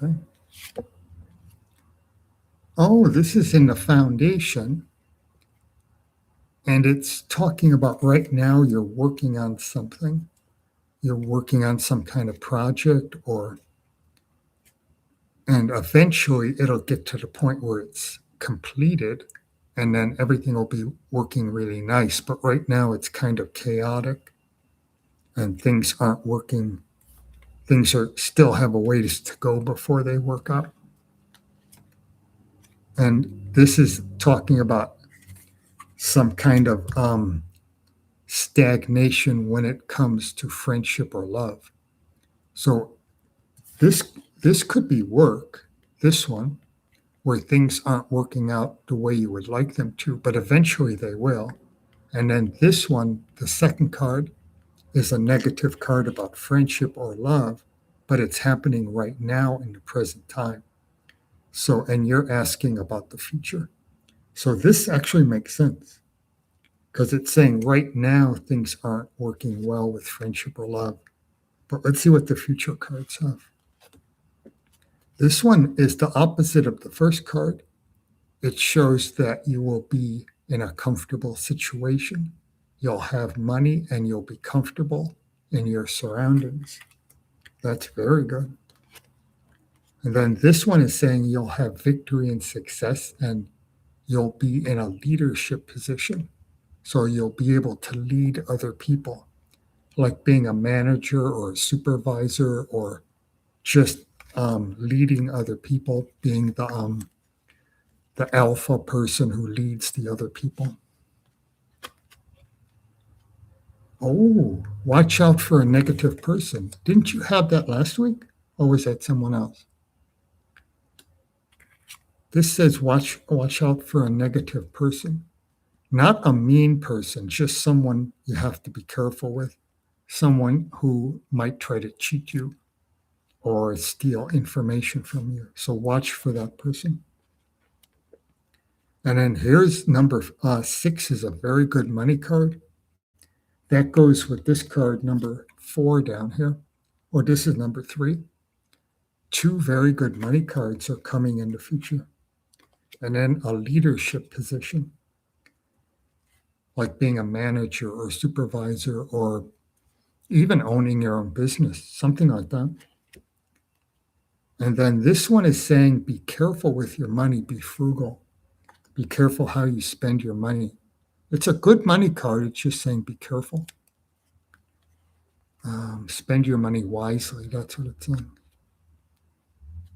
Okay. Oh, this is in the foundation. And it's talking about right now you're working on something. You're working on some kind of project and eventually it'll get to the point where it's completed and then everything will be working really nice. But right now it's kind of chaotic and things aren't working. Things are still have a ways to go before they work out. And this is talking about some kind of stagnation when it comes to friendship or love. So this could be work, this one, where things aren't working out the way you would like them to, but eventually they will. And then this one, the second card, is a negative card about friendship or love, but it's happening right now in the present time. So, and you're asking about the future. So this actually makes sense because it's saying right now things aren't working well with friendship or love. But let's see what the future cards have. This one is the opposite of the first card. It shows that you will be in a comfortable situation. You'll have money and you'll be comfortable in your surroundings. That's very good. And then this one is saying you'll have victory and success and you'll be in a leadership position. So you'll be able to lead other people, like being a manager or a supervisor or just leading other people, being the alpha person who leads the other people. Oh, watch out for a negative person. Didn't you have that last week? Or was that someone else? This says watch out for a negative person. Not a mean person, just someone you have to be careful with. Someone who might try to cheat you or steal information from you. So watch for that person. And then here's number 6 is a very good money card. That goes with this card, number 4 down here. Or this is number 3. 2 very good money cards are coming in the future. And then a leadership position, like being a manager or supervisor or even owning your own business, something like that. And then this one is saying, be careful with your money, be frugal. Be careful how you spend your money. It's a good money card. It's just saying, be careful. Spend your money wisely. That's what it's saying.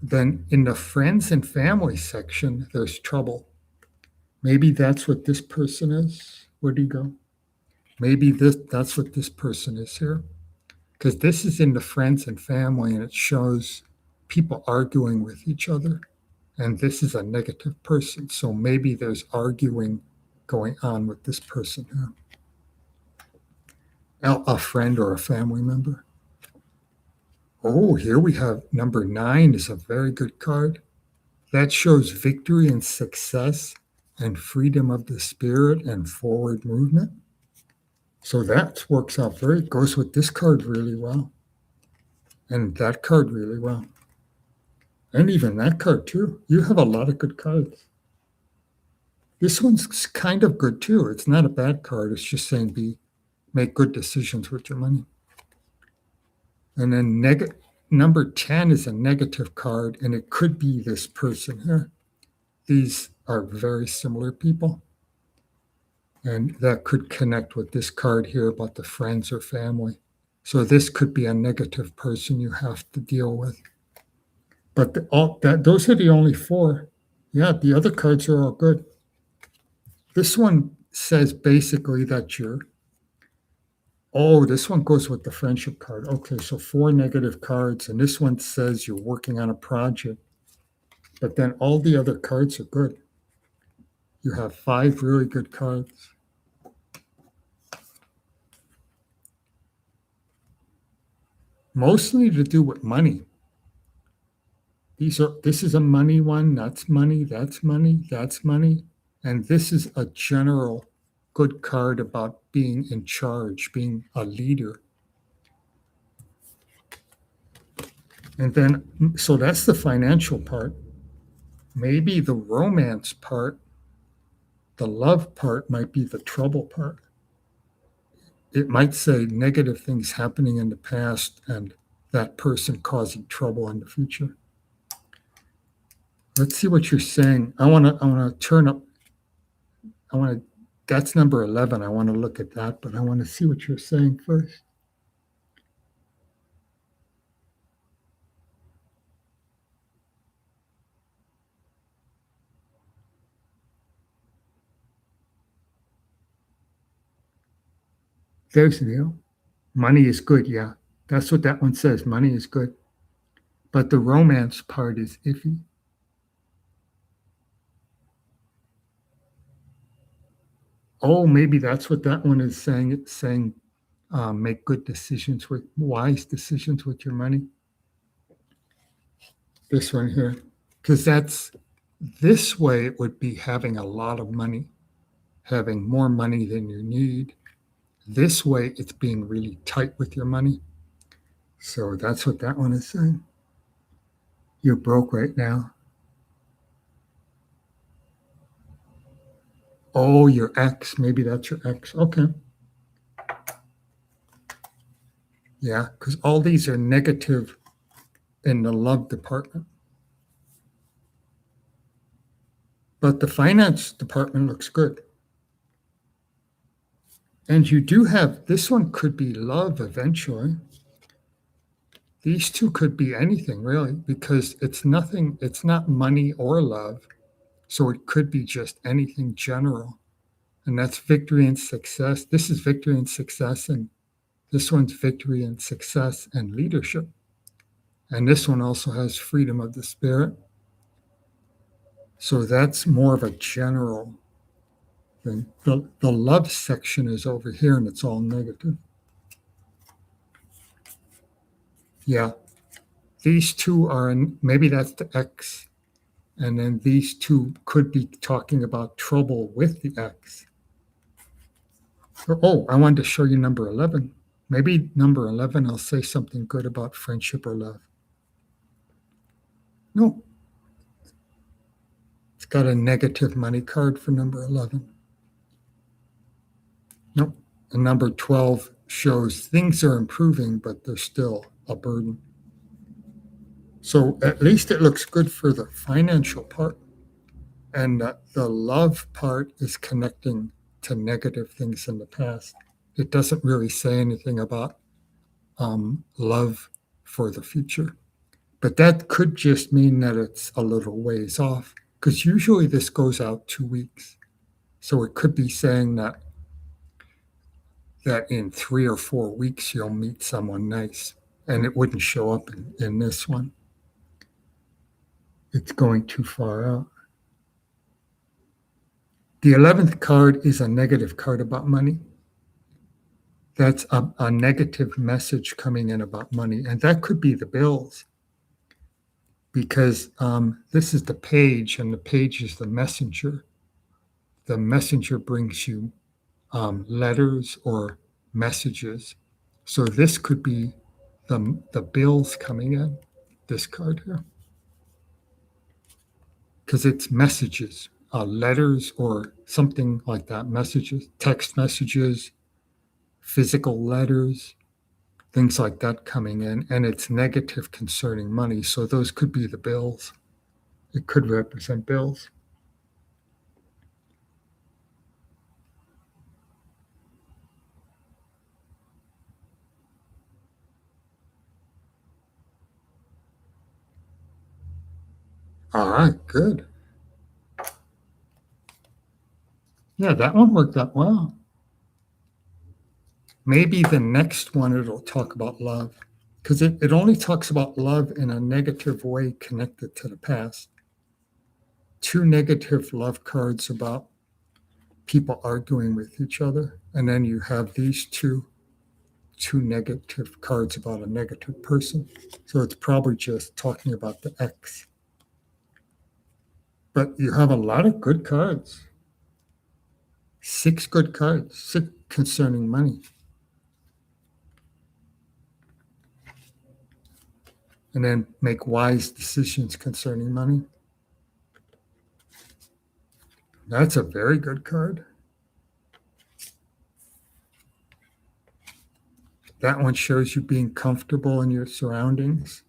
Then in the friends and family section, there's trouble. Maybe that's what this person is. Where'd he go? Maybe that's what this person is here. Because this is in the friends and family and it shows people arguing with each other. And this is a negative person. So maybe there's arguing going on with this person here. A friend or a family member. Oh, here we have number 9 is a very good card. That shows victory and success and freedom of the spirit and forward movement. So that works out goes with this card really well. And that card really well. And even that card too. You have a lot of good cards. This one's kind of good too. It's not a bad card. It's just saying make good decisions with your money. And then number 10 is a negative card, and it could be this person here. These are very similar people. And that could connect with this card here about the friends or family. So this could be a negative person you have to deal with. But those are the only 4. Yeah, the other cards are all good. This one says basically that this one goes with the friendship card. Okay, so 4 negative cards, and this one says you're working on a project. But then all the other cards are good. You have 5 really good cards. Mostly to do with money. This is a money one, that's money, that's money, that's money. And this is a general good card about being in charge, being a leader. And then, so that's the financial part. Maybe the romance part, the love part might be the trouble part. It might say negative things happening in the past and that person causing trouble in the future. Let's see what you're saying. I want to turn up. I want to. That's number 11. I want to look at that, but I want to see what you're saying first. There's the deal. Money is good. Yeah, that's what that one says. Money is good, but the romance part is iffy. Oh, maybe that's what that one is saying. It's saying make good decisions with wise decisions with your money. This one here, because that's this way it would be having a lot of money, having more money than you need. This way it's being really tight with your money. So that's what that one is saying. You're broke right now. Oh, your ex. Maybe that's your ex. Okay. Yeah, because all these are negative in the love department. But the finance department looks good. And you do have this one could be love eventually. These two could be anything really, because it's nothing, it's not money or love. So it could be just anything general. And that's victory and success. This is victory and success, and this one's victory and success and leadership. And this one also has freedom of the spirit. So that's more of a general thing. The love section is over here and it's all negative. Yeah. These two are, maybe that's the X. And then these two could be talking about trouble with the X. Oh, I wanted to show you number 11. Maybe number 11, I'll say something good about friendship or love. No, it's got a negative money card for number 11. Nope. And number 12 shows things are improving, but they're still a burden. So at least it looks good for the financial part. And the love part is connecting to negative things in the past. It doesn't really say anything about love for the future. But that could just mean that it's a little ways off, because usually this goes out 2 weeks. So it could be saying that in 3 or 4 weeks you'll meet someone nice, and it wouldn't show up in this one. It's going too far out. The 11th card is a negative card about money. That's a negative message coming in about money, and that could be the bills, because this is the page, and the page is the messenger. The messenger brings you letters or messages. So this could be the bills coming in, this card here, because it's messages, letters or something like that, messages, text messages, physical letters, things like that coming in, and it's negative concerning money. So those could be the bills. It could represent bills. All right, good. Yeah, that one worked out well. Maybe the next one it'll talk about love, because it only talks about love in a negative way connected to the past. Two negative love cards about people arguing with each other. And then you have these two negative cards about a negative person. So it's probably just talking about the X. But you have a lot of good cards. 6 good cards, 6 concerning money. and then make wise decisions concerning money. That's a very good card. That one shows you being comfortable in your surroundings,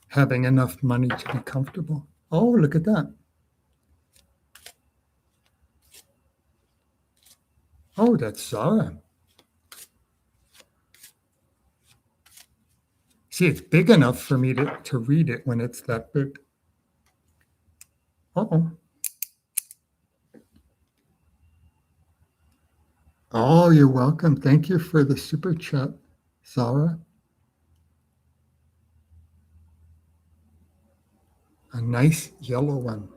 having enough money to be comfortable. Oh, look at that. Oh, that's Zara. See, it's big enough for me to read it when it's that big. Uh-oh. Oh, you're welcome. Thank you for the super chat, Zara. A nice yellow one.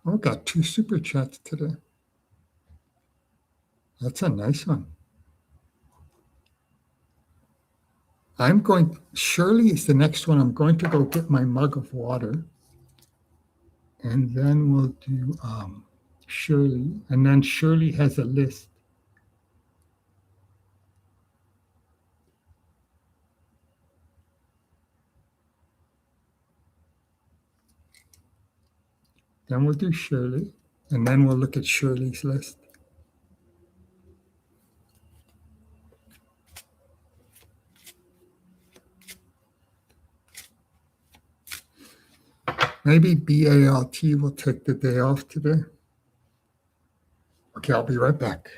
Oh, got 2 super chats today. That's a nice one. Shirley is the next one. I'm going to go get my mug of water. And then we'll do Shirley. And then Shirley has a list. Then we'll do Shirley. And then we'll look at Shirley's list. Maybe BALT will take the day off today. Okay, I'll be right back.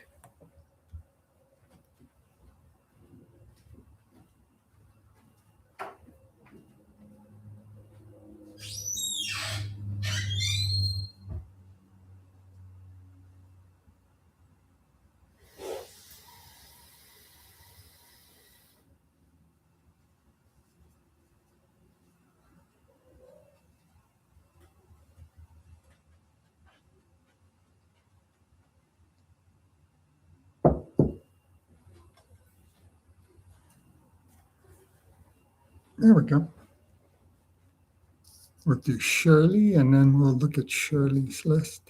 There we go. We'll do Shirley, and then we'll look at Shirley's list.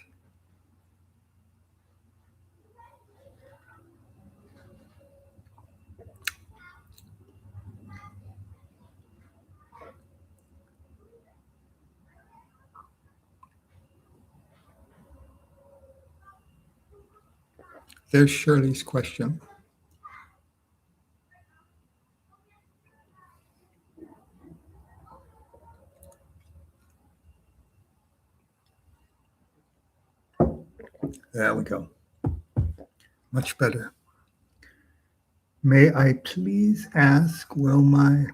There's Shirley's question. There we go. Much better. May I please ask, will my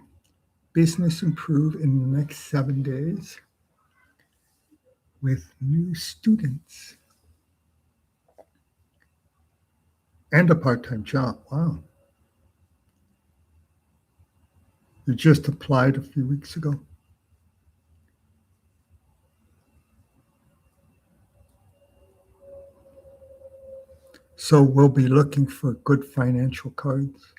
business improve in the next 7 days with new students and a part-time job? Wow. You just applied a few weeks ago. So we'll be looking for good financial cards.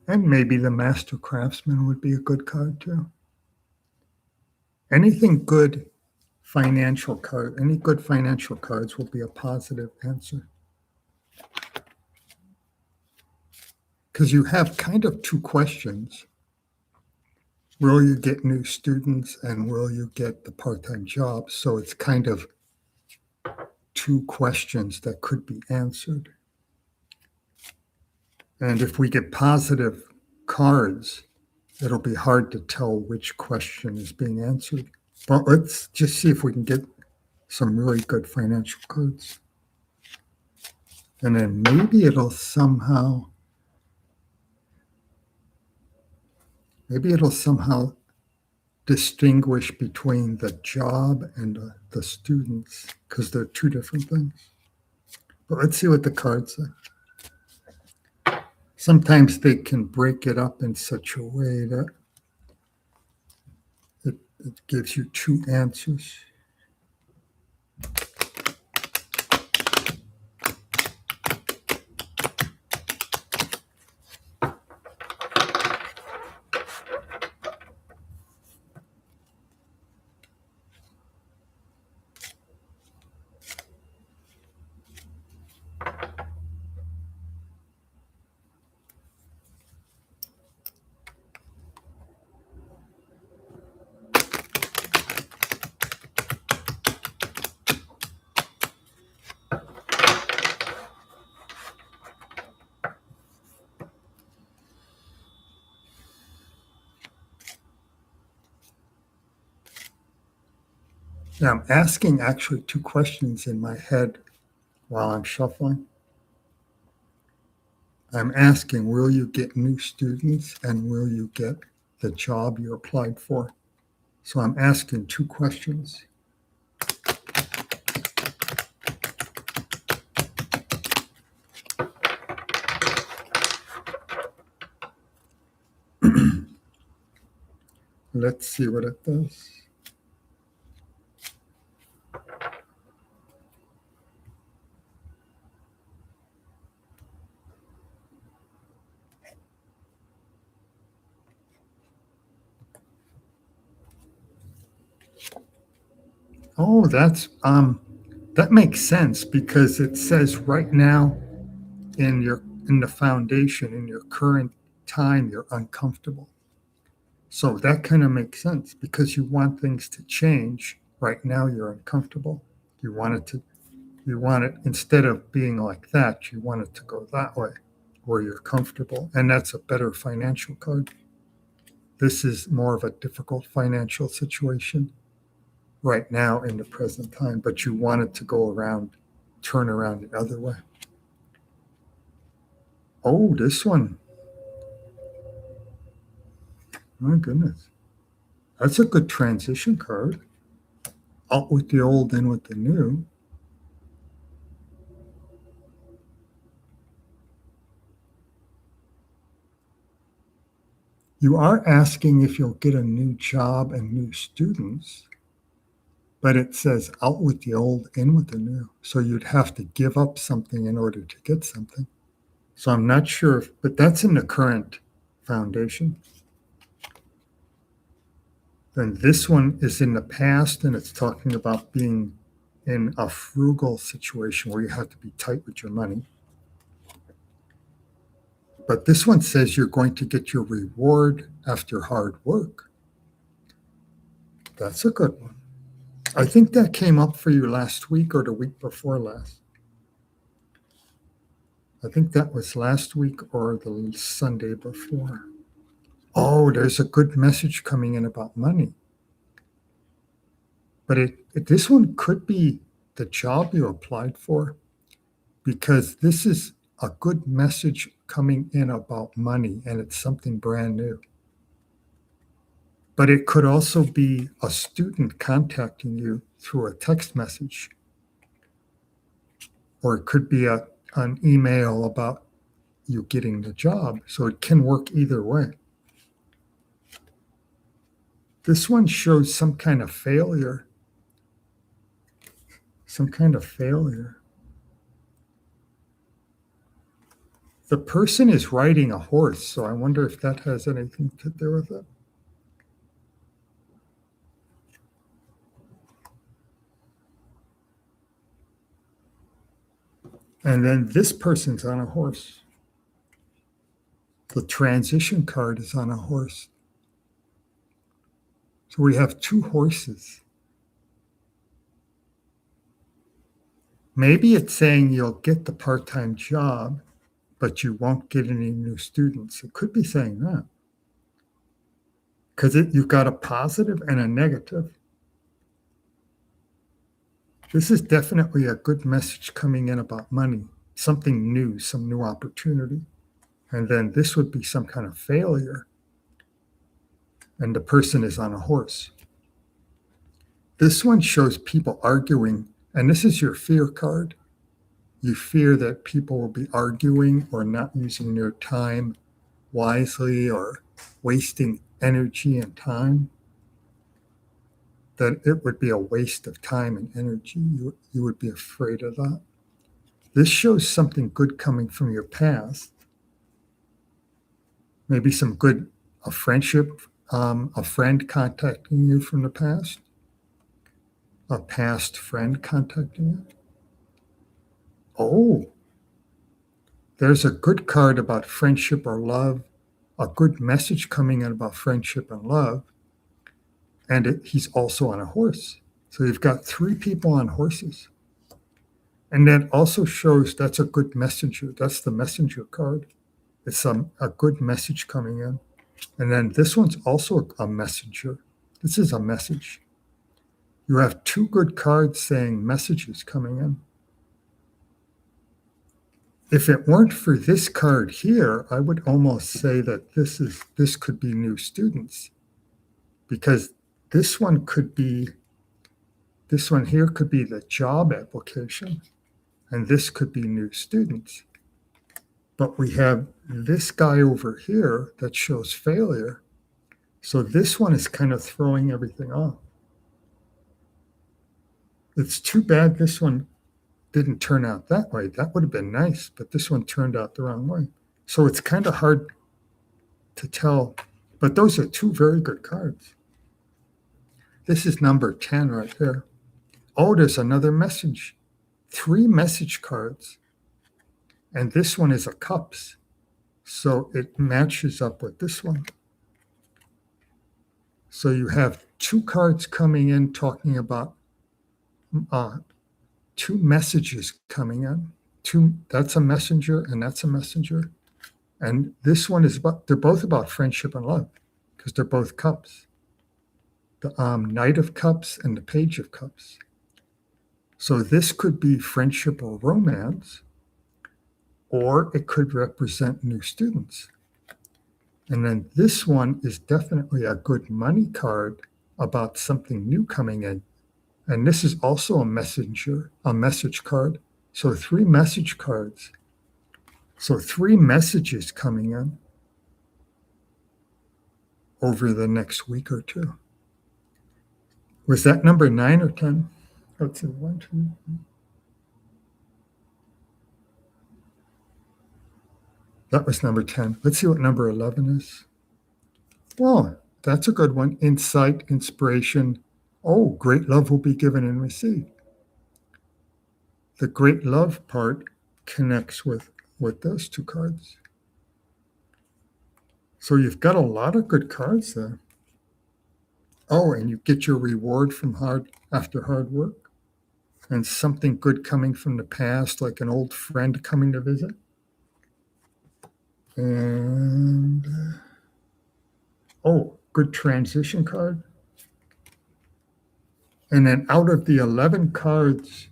And maybe the Master Craftsman would be a good card too. Anything good financial card, any good financial cards will be a positive answer. Because you have kind of 2 questions. Will you get new students and will you get the part-time job? So it's kind of 2 questions that could be answered. And if we get positive cards, it'll be hard to tell which question is being answered. But let's just see if we can get some really good financial cards. And then maybe it'll somehow distinguish between the job and the students, because they're 2 different things. But let's see what the cards say. Sometimes they can break it up in such a way that it gives you 2 answers. Now I'm asking actually two questions in my head while I'm shuffling. I'm asking, will you get new students and will you get the job you applied for? So I'm asking two questions. Let's see what it does. Oh, that makes sense because it says right now in the foundation, in your current time, you're uncomfortable. So that kind of makes sense because you want things to change. Right now you're uncomfortable. You want it to you want it instead of being like that, you want it to go that way where you're comfortable. And that's a better financial card. This is more of a difficult financial situation right now in the present time, but you want it to go around, turn around the other way. Oh, this one. My goodness. That's a good transition card. Out with the old, in with the new. You are asking if you'll get a new job and new students, but it says out with the old, in with the new. So you'd have to give up something in order to get something. So I'm not sure, but that's in the current foundation. Then this one is in the past, and it's talking about being in a frugal situation where you have to be tight with your money. But this one says you're going to get your reward after hard work. That's a good one. I think that came up for you last week or the week before last. I think that was last week or the Sunday before. Oh, there's a good message coming in about money. But this one could be the job you applied for because this is a good message coming in about money and it's something brand new. But it could also be a student contacting you through a text message, or it could be an email about you getting the job. So it can work either way. This one shows some kind of failure. Some kind of failure. The person is riding a horse, so I wonder if that has anything to do with it. And then this person's on a horse. The transition card is on a horse. So we have two horses. Maybe it's saying you'll get the part-time job, but you won't get any new students. It could be saying that. Because you've got a positive and a negative. This is definitely a good message coming in about money, something new, some new opportunity. And then this would be some kind of failure. And the person is on a horse. This one shows people arguing, and this is your fear card. You fear that people will be arguing or not using their time wisely or wasting energy and time. That it would be a waste of time and energy. You would be afraid of that. This shows something good coming from your past. Maybe some good, a friendship, a friend contacting you from the past, a past friend contacting you. Oh, there's a good card about friendship or love, a good message coming in about friendship and love. And he's also on a horse. So you've got three people on horses. And that also shows that's a good messenger. That's the messenger card. It's a good message coming in. And then this one's also a messenger. This is a message. You have two good cards saying messages coming in. If it weren't for this card here, I would almost say that this could be new students, because this one here could be the job application, and this could be new students. But we have this guy over here that shows failure. So this one is kind of throwing everything off. It's too bad this one didn't turn out that way. That would have been nice, but this one turned out the wrong way. So it's kind of hard to tell, but those are two very good cards. This is number 10 right here. Oh, there's another message. 3 message cards. And this one is a cups. So it matches up with this one. So you have 2 cards coming in talking about 2 messages coming in. That's a messenger and that's a messenger. And this one is they're both about friendship and love, because they're both cups. The Knight of Cups and the Page of Cups. So this could be friendship or romance, or it could represent new students. And then this one is definitely a good money card about something new coming in. And this is also a message card. So 3 message cards. So 3 messages coming in over the next week or 2. Was that number 9 or 10? Let's see, 1, 2. That was number 10. Let's see what number 11 is. Oh, that's a good one. Insight, inspiration. Oh, great love will be given and received. The great love part connects with those 2 cards. So you've got a lot of good cards there. Oh, and you get your reward from after hard work, and something good coming from the past, like an old friend coming to visit. And good transition card. And then out of the 11 cards,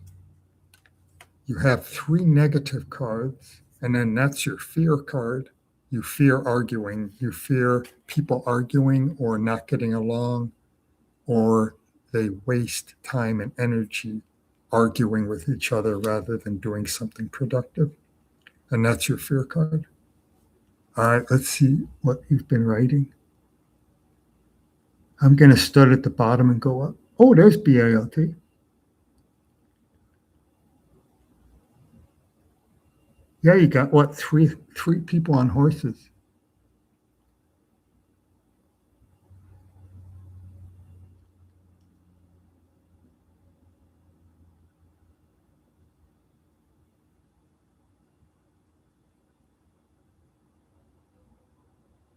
you have 3 negative cards, and then that's your fear card. You fear arguing. You fear people arguing or not getting along, or they waste time and energy arguing with each other rather than doing something productive. And that's your fear card. All right, let's see what you've been writing. I'm going to start at the bottom and go up. Oh, there's BALT. Yeah, you got what? Three people on horses.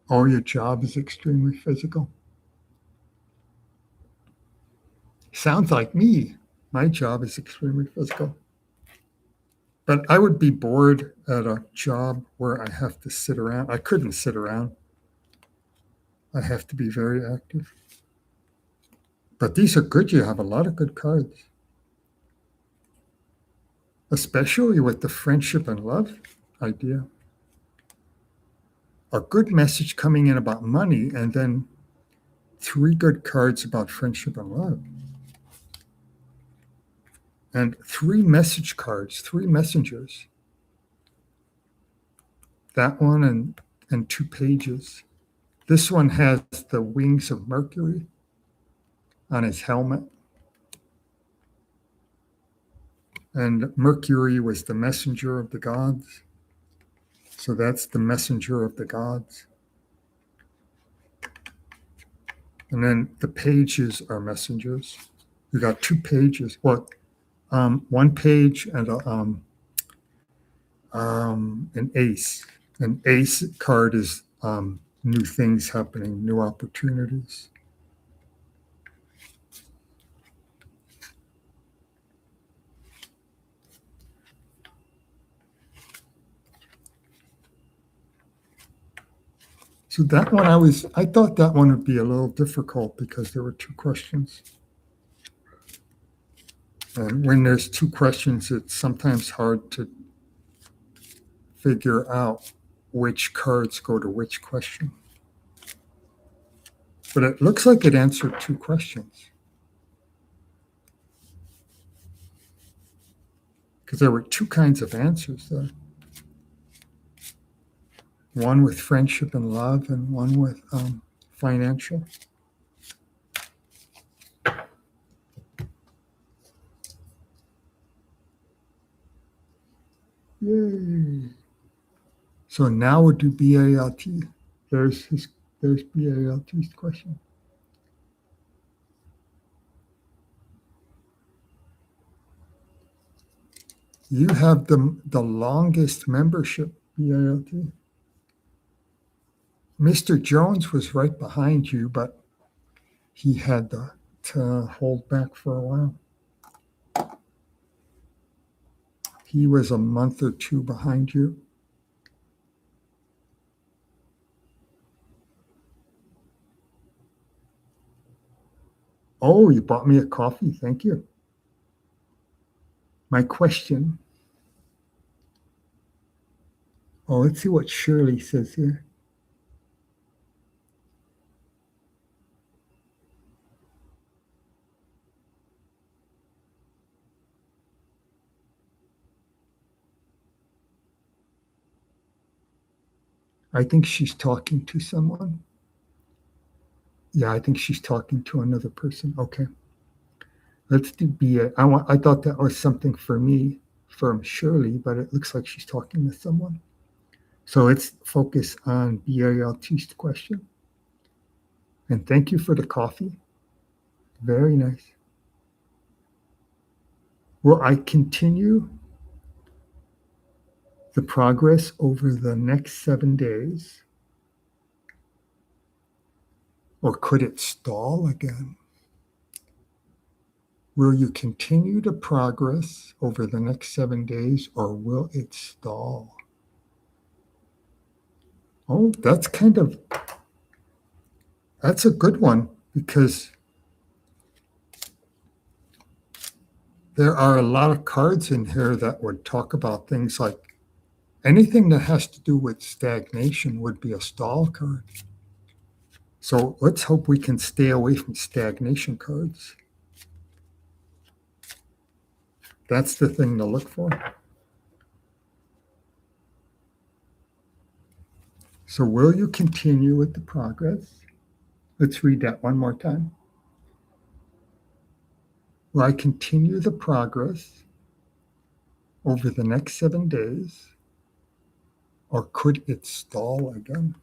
Oh, your job is extremely physical. Sounds like me. My job is extremely physical. But I would be bored at a job where I have to sit around. I couldn't sit around. I have to be very active. But these are good. You have a lot of good cards. Especially with the friendship and love idea. A good message coming in about money, and then 3 good cards about friendship and love. And 3 message cards, 3 messengers. That one and 2 pages. This one has the wings of Mercury on his helmet. And Mercury was the messenger of the gods. So that's the messenger of the gods. And then the pages are messengers. You got 2 pages. Well, 1 page and an ace. An ace card is new things happening, new opportunities. So that one I thought that one would be a little difficult because there were 2 questions. And when there's two questions, it's sometimes hard to figure out which cards go to which question. But it looks like it answered two questions. Because there were two kinds of answers there. One with friendship and love, and one with financial. Yay. So now we'll do BALT. There's BALT's question. You have the longest membership, BALT. Mr. Jones was right behind you, but he had to hold back for a while. He was a month or two behind you. Oh, you bought me a coffee. Thank you. My question. Oh, let's see what Shirley says here. I think she's talking to someone. Yeah, I think she's talking to another person. Okay. Let's do BA. I thought that was something for me from Shirley, but it looks like she's talking to someone. So let's focus on BALT's question. And thank you for the coffee. Very nice. Will I continue the progress over the next 7 days? Or could it stall again? Will you continue the progress over the next 7 days, or will it stall? Oh, that's a good one, because there are a lot of cards in here that would talk about things like anything that has to do with stagnation would be a stall card. So let's hope we can stay away from stagnation cards. That's the thing to look for. So will you continue with the progress? Let's read that one more time. Will I continue the progress over the next 7 days, or could it stall again?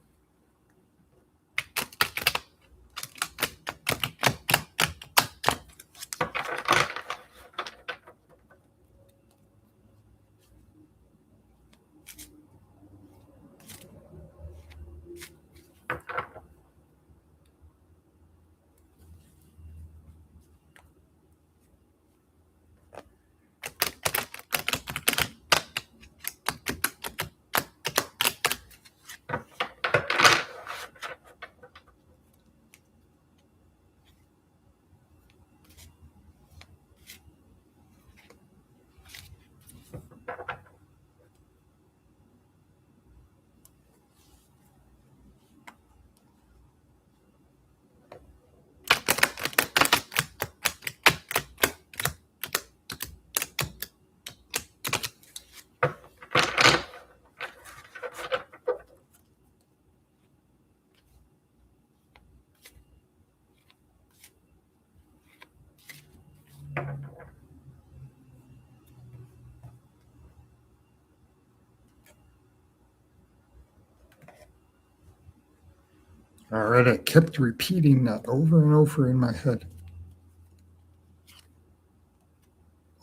All right, I kept repeating that over and over in my head.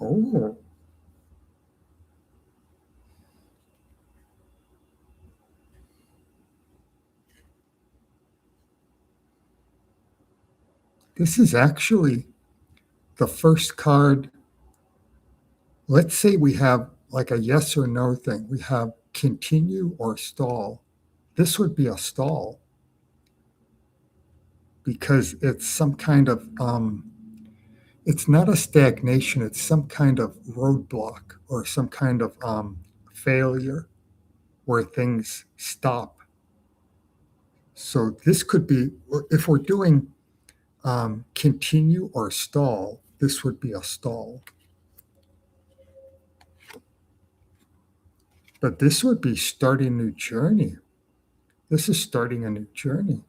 Oh, this is actually the first card. Let's say we have like a yes or no thing. We have continue or stall. This would be a stall because it's some kind of it's not a stagnation, it's some kind of roadblock or some kind of failure where things stop. So this could be, if we're doing continue or stall, this would be a stall. But this would be starting a new journey. This is starting a new journey.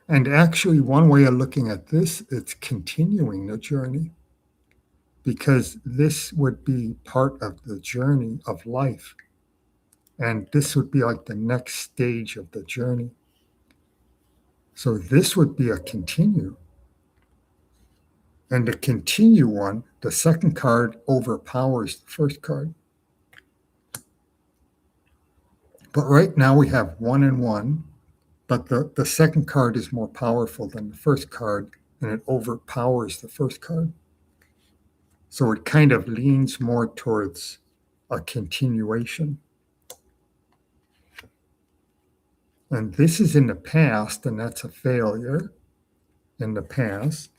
And actually, one way of looking at this, it's continuing the journey, because this would be part of the journey of life. And this would be like the next stage of the journey. So this would be a continue. And the continue one, the second card overpowers the first card. But right now we have 1 and 1, but the second card is more powerful than the first card, and it overpowers the first card. So it kind of leans more towards a continuation. And this is in the past, and that's a failure in the past.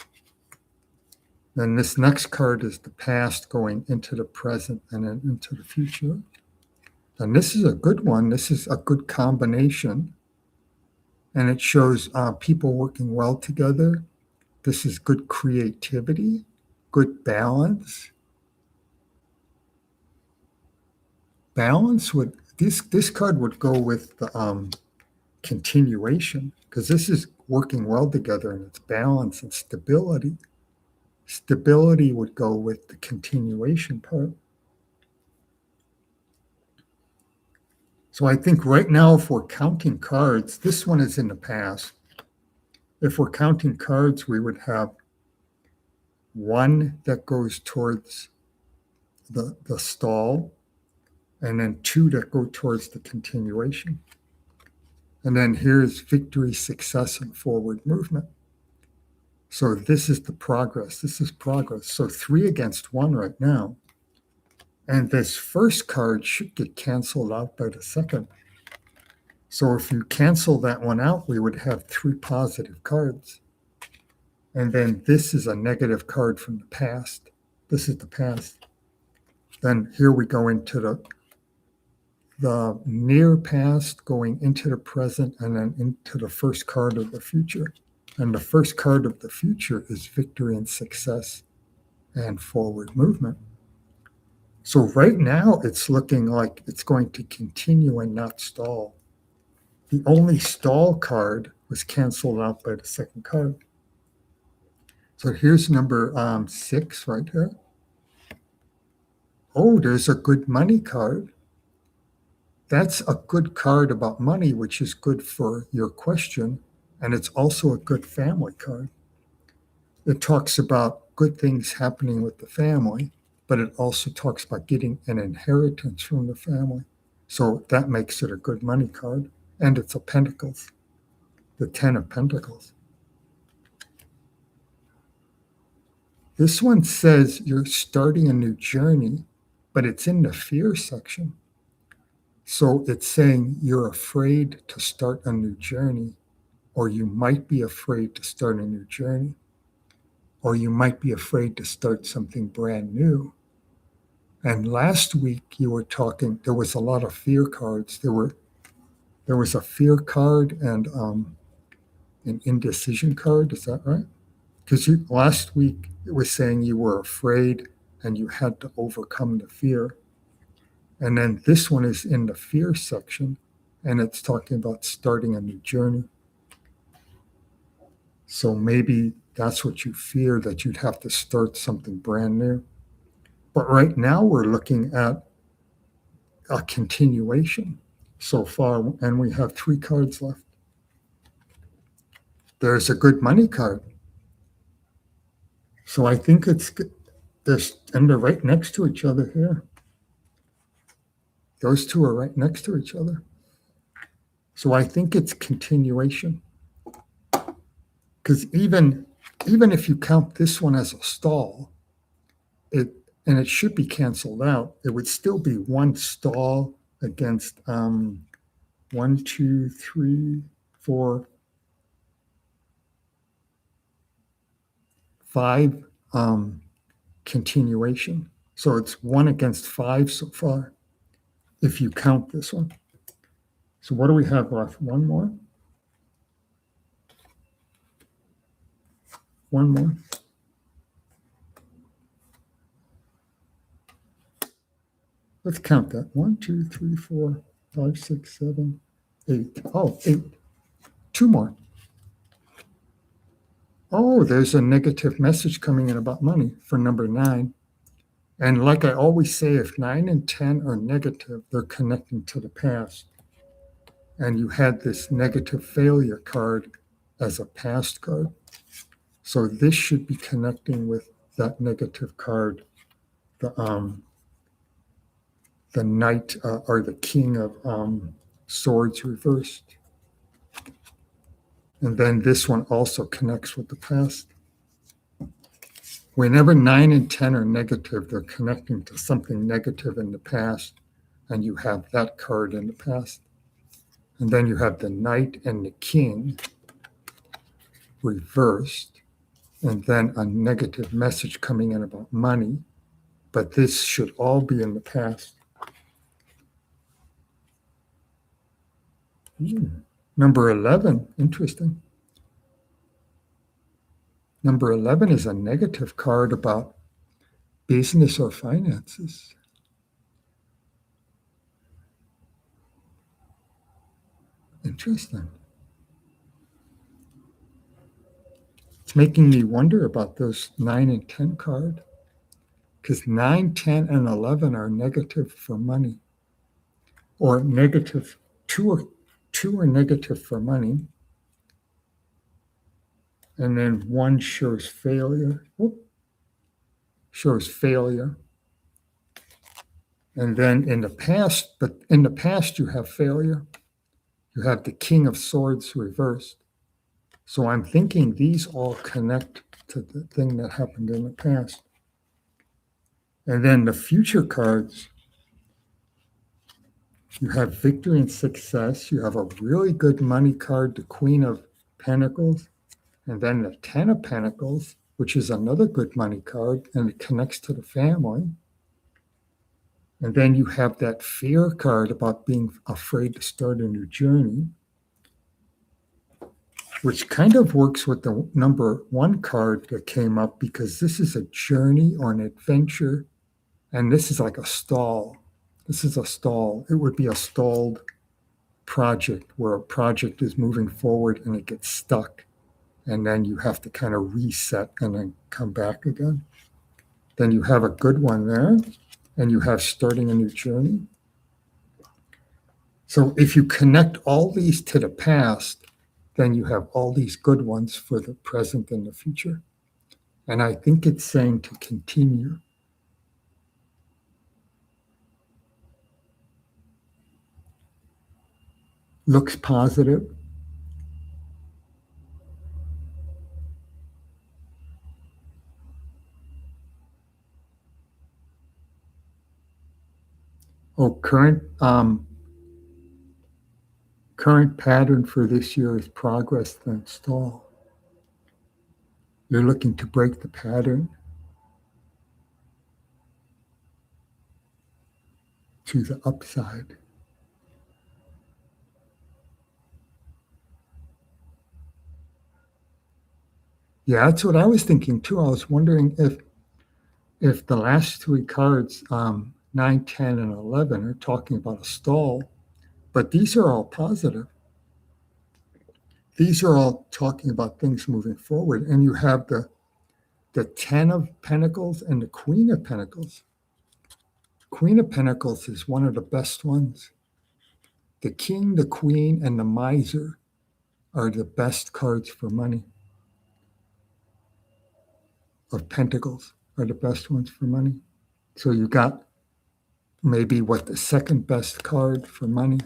Then this next card is the past going into the present and then into the future. And this is a good one. This is a good combination. And it shows people working well together. This is good creativity, good balance. Balance would, this card would go with the continuation, because this is working well together and it's balance and stability. Stability would go with the continuation part. So I think right now, if we're counting cards, this one is in the past. If we're counting cards, we would have 1 that goes towards the stall, and then 2 that go towards the continuation. And then here's victory, success, and forward movement. So this is the progress. This is progress. So 3 against 1 right now. And this first card should get canceled out by the second. So if you cancel that one out, we would have 3 positive cards. And then this is a negative card from the past. This is the past. Then here we go into the near past, going into the present, and then into the first card of the future. And the first card of the future is victory and success and forward movement. So right now, it's looking like it's going to continue and not stall. The only stall card was canceled out by the second card. So here's number 6 right here. Oh, there's a good money card. That's a good card about money, which is good for your question. And it's also a good family card. It talks about good things happening with the family, but it also talks about getting an inheritance from the family. So that makes it a good money card. And it's a Pentacles, the 10 of Pentacles. This one says you're starting a new journey, but it's in the fear section. So it's saying you're afraid to start a new journey, or you might be afraid to start a new journey, or you might be afraid to start something brand new. And last week you were talking, there was a lot of fear cards. There was a fear card and an indecision card. Is that right? Because last week it was saying you were afraid and you had to overcome the fear. And then this one is in the fear section, and it's talking about starting a new journey. So maybe that's what you fear, that you'd have to start something brand new. But right now we're looking at a continuation so far, and we have 3 cards left. There's a good money card. So I think it's good. And they're right next to each other here. Those 2 are right next to each other. So I think it's continuation. Because even if you count this one as a stall, it should be canceled out, it would still be 1 stall against 1, 2, 3, 4, 5 continuation. So it's 1 against 5 so far, if you count this one. So what do we have left? One more? One more? Let's count that. 1, 2, 3, 4, 5, 6, 7, 8. Oh, 8. 2 more. Oh, there's a negative message coming in about money for number 9. And like I always say, if 9 and 10 are negative, they're connecting to the past. And you had this negative failure card as a past card. So this should be connecting with that negative card, the Knight or the King of Swords reversed. And then this one also connects with the past. Whenever 9 and 10 are negative, they're connecting to something negative in the past, and you have that card in the past. And then you have the Knight and the King reversed, and then a negative message coming in about money. But this should all be in the past. Number 11, interesting. Number 11 is a negative card about business or finances. Interesting. It's making me wonder about those 9 and 10 card, because 9, 10, and 11 are negative for money, or negative. Two are negative for money, and then 1 shows failure. Shows failure. And then in the past you have failure. You have the King of Swords reversed. So I'm thinking these all connect to the thing that happened in the past. And then the future cards, you have victory and success. You have a really good money card, the Queen of Pentacles, and then the 10 of Pentacles, which is another good money card, and it connects to the family. And then you have that fear card about being afraid to start a new journey, which kind of works with the number 1 card that came up, because this is a journey or an adventure, and this is like a stall. This is a stall. It would be a stalled project where a project is moving forward and it gets stuck, and then you have to kind of reset and then come back again. Then you have a good one there, and you have starting a new journey. So if you connect all these to the past, then you have all these good ones for the present and the future. And I think it's saying to continue. Looks positive. Oh, current pattern for this year is progress then stall. You're looking to break the pattern to the upside. Yeah, that's what I was thinking too. I was wondering if the last 3 cards, 9, 10, and 11, are talking about a stall, but these are all positive. These are all talking about things moving forward. And you have the 10 of Pentacles and the Queen of Pentacles. Queen of Pentacles is one of the best ones. The King, the Queen, and the Miser are the best cards for money. Of Pentacles are the best ones for money. So you got maybe the second best card for money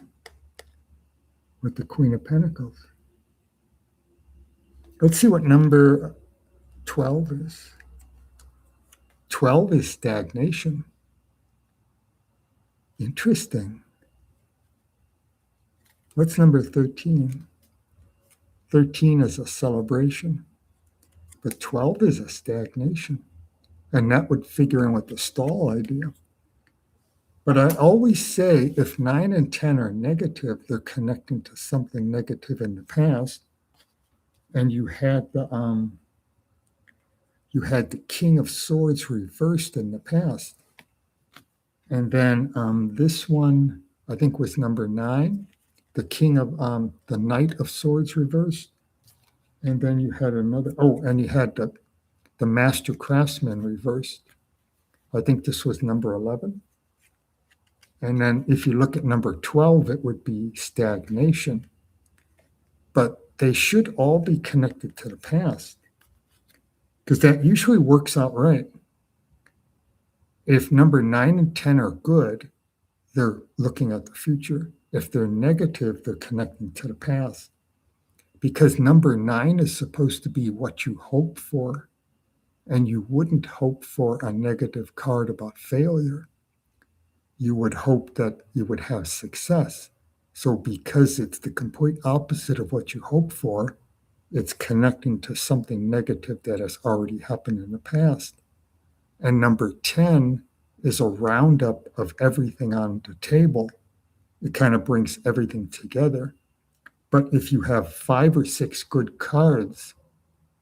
with the Queen of Pentacles. Let's see what number 12 is. 12 is stagnation. Interesting. What's number 13? 13 is a celebration. But 12 is a stagnation. And that would figure in with the stall idea. But I always say if 9 and 10 are negative, they're connecting to something negative in the past. And you had the King of Swords reversed in the past. And then this one, I think, was number 9, the the Knight of Swords reversed. And then you had another, and you had the Master Craftsman reversed. I think this was number 11. And then if you look at number 12, it would be stagnation. But they should all be connected to the past because that usually works out right. If number 9 and 10 are good, they're looking at the future. If they're negative, they're connecting to the past. Because number 9 is supposed to be what you hope for, and you wouldn't hope for a negative card about failure. You would hope that you would have success. So because it's the complete opposite of what you hope for, it's connecting to something negative that has already happened in the past. And number 10 is a roundup of everything on the table. It kind of brings everything together. But if you have 5 or 6 good cards,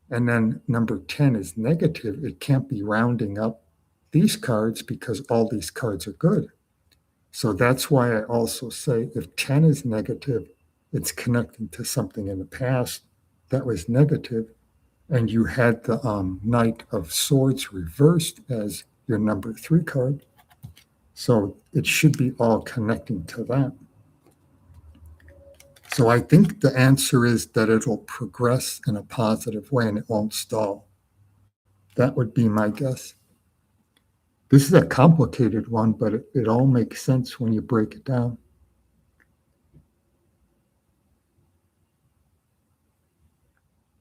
and then number 10 is negative, it can't be rounding up these cards because all these cards are good. So that's why I also say if 10 is negative, it's connecting to something in the past that was negative, and you had the Knight of Swords reversed as your number 3 card. So it should be all connecting to that. So I think the answer is that it'll progress in a positive way and it won't stall. That would be my guess. This is a complicated one, but it all makes sense when you break it down.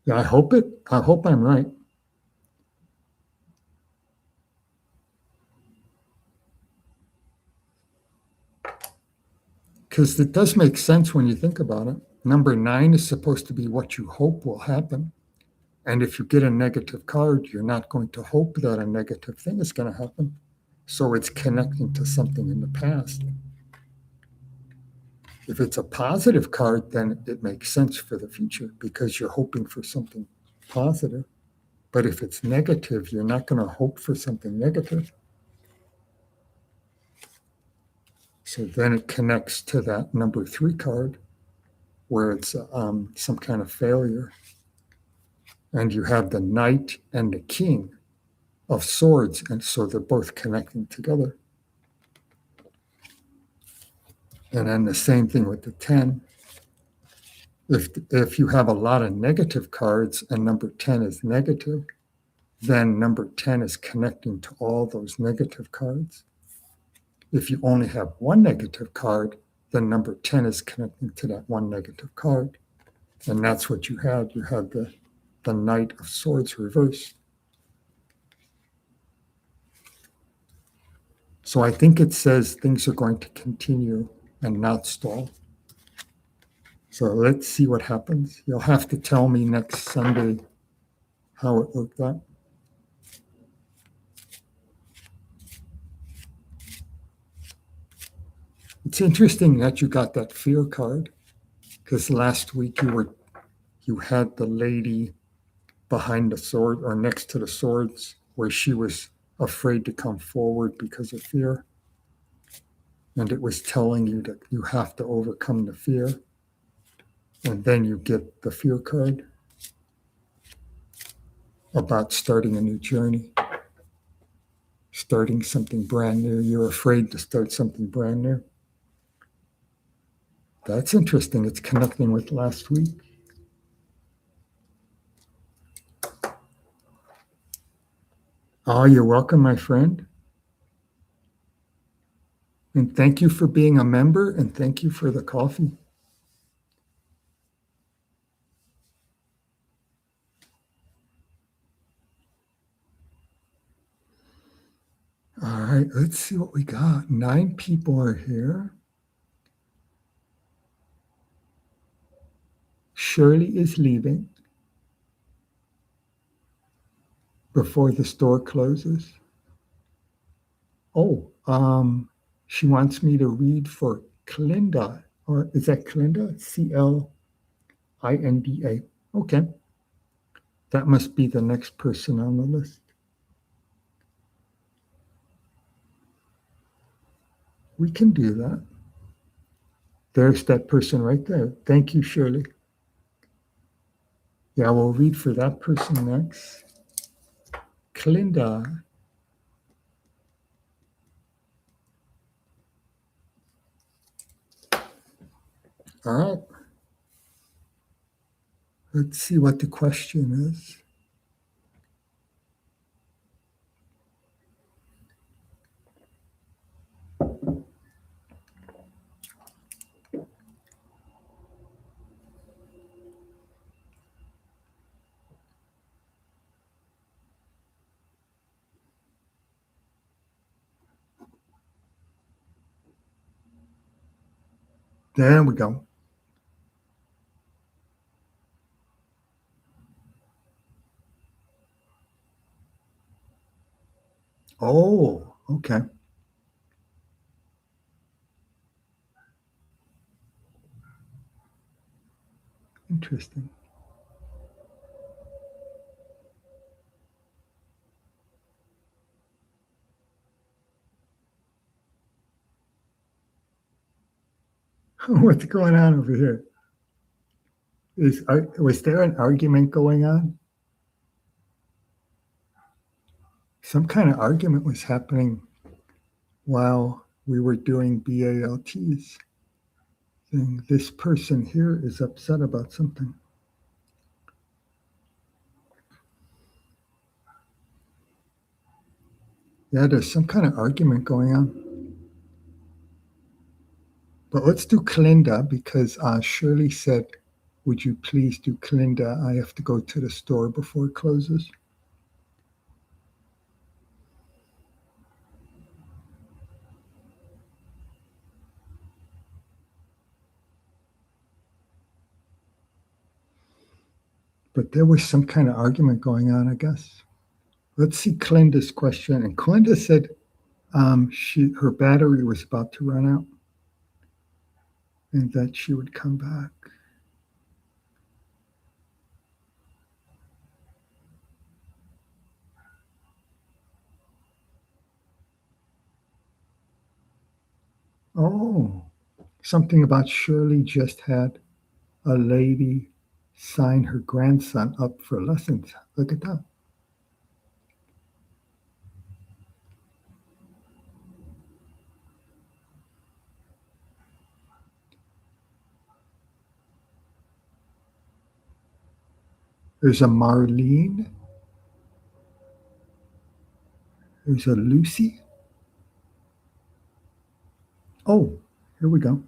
Yeah, I hope I'm right. Because it does make sense when you think about it. Number 9 is supposed to be what you hope will happen. And if you get a negative card, you're not going to hope that a negative thing is going to happen. So it's connecting to something in the past. If it's a positive card, then it makes sense for the future because you're hoping for something positive. But if it's negative, you're not going to hope for something negative. So then it connects to that number 3 card where it's some kind of failure. And you have the Knight and the King of Swords, and so they're both connecting together. And then the same thing with the 10. If you have a lot of negative cards and number 10 is negative, then number 10 is connecting to all those negative cards. If you only have one negative card, then number 10 is connecting to that one negative card. And that's what you had. You had the Knight of Swords reversed. So I think it says things are going to continue and not stall. So let's see what happens. You'll have to tell me next Sunday how it worked out. It's interesting that you got that fear card because last week you had the lady behind the sword or next to the swords where she was afraid to come forward because of fear. And it was telling you that you have to overcome the fear. And then you get the fear card about starting a new journey, starting something brand new. You're afraid to start something brand new. That's interesting. It's connecting with last week. Oh, you're welcome, my friend. And thank you for being a member, and thank you for the coffee. All right, let's see what we got. 9 people are here. Shirley is leaving. before the store closes. Oh, she wants me to read for Clinda, or is that Clinda? Clinda. Okay, that must be the next person on the list. We can do that. There's that person right there. Thank you, Shirley. Yeah, we'll read for that person next. Clinda. All right. Let's see what the question is. There we go. Oh, okay. Interesting. What's going on over here? Was there an argument going on? Some kind of argument was happening while we were doing BALTs. And this person here is upset about something. Yeah, there's some kind of argument going on. But let's do Clinda because Shirley said, would you please do Clinda? I have to go to the store before it closes. But there was some kind of argument going on, I guess. Let's see Clinda's question. And Clinda said her battery was about to run out and that she would come back. Oh, something about Shirley just had a lady sign her grandson up for lessons. Look at that. There's a Marlene. There's a Lucy. Oh, here we go.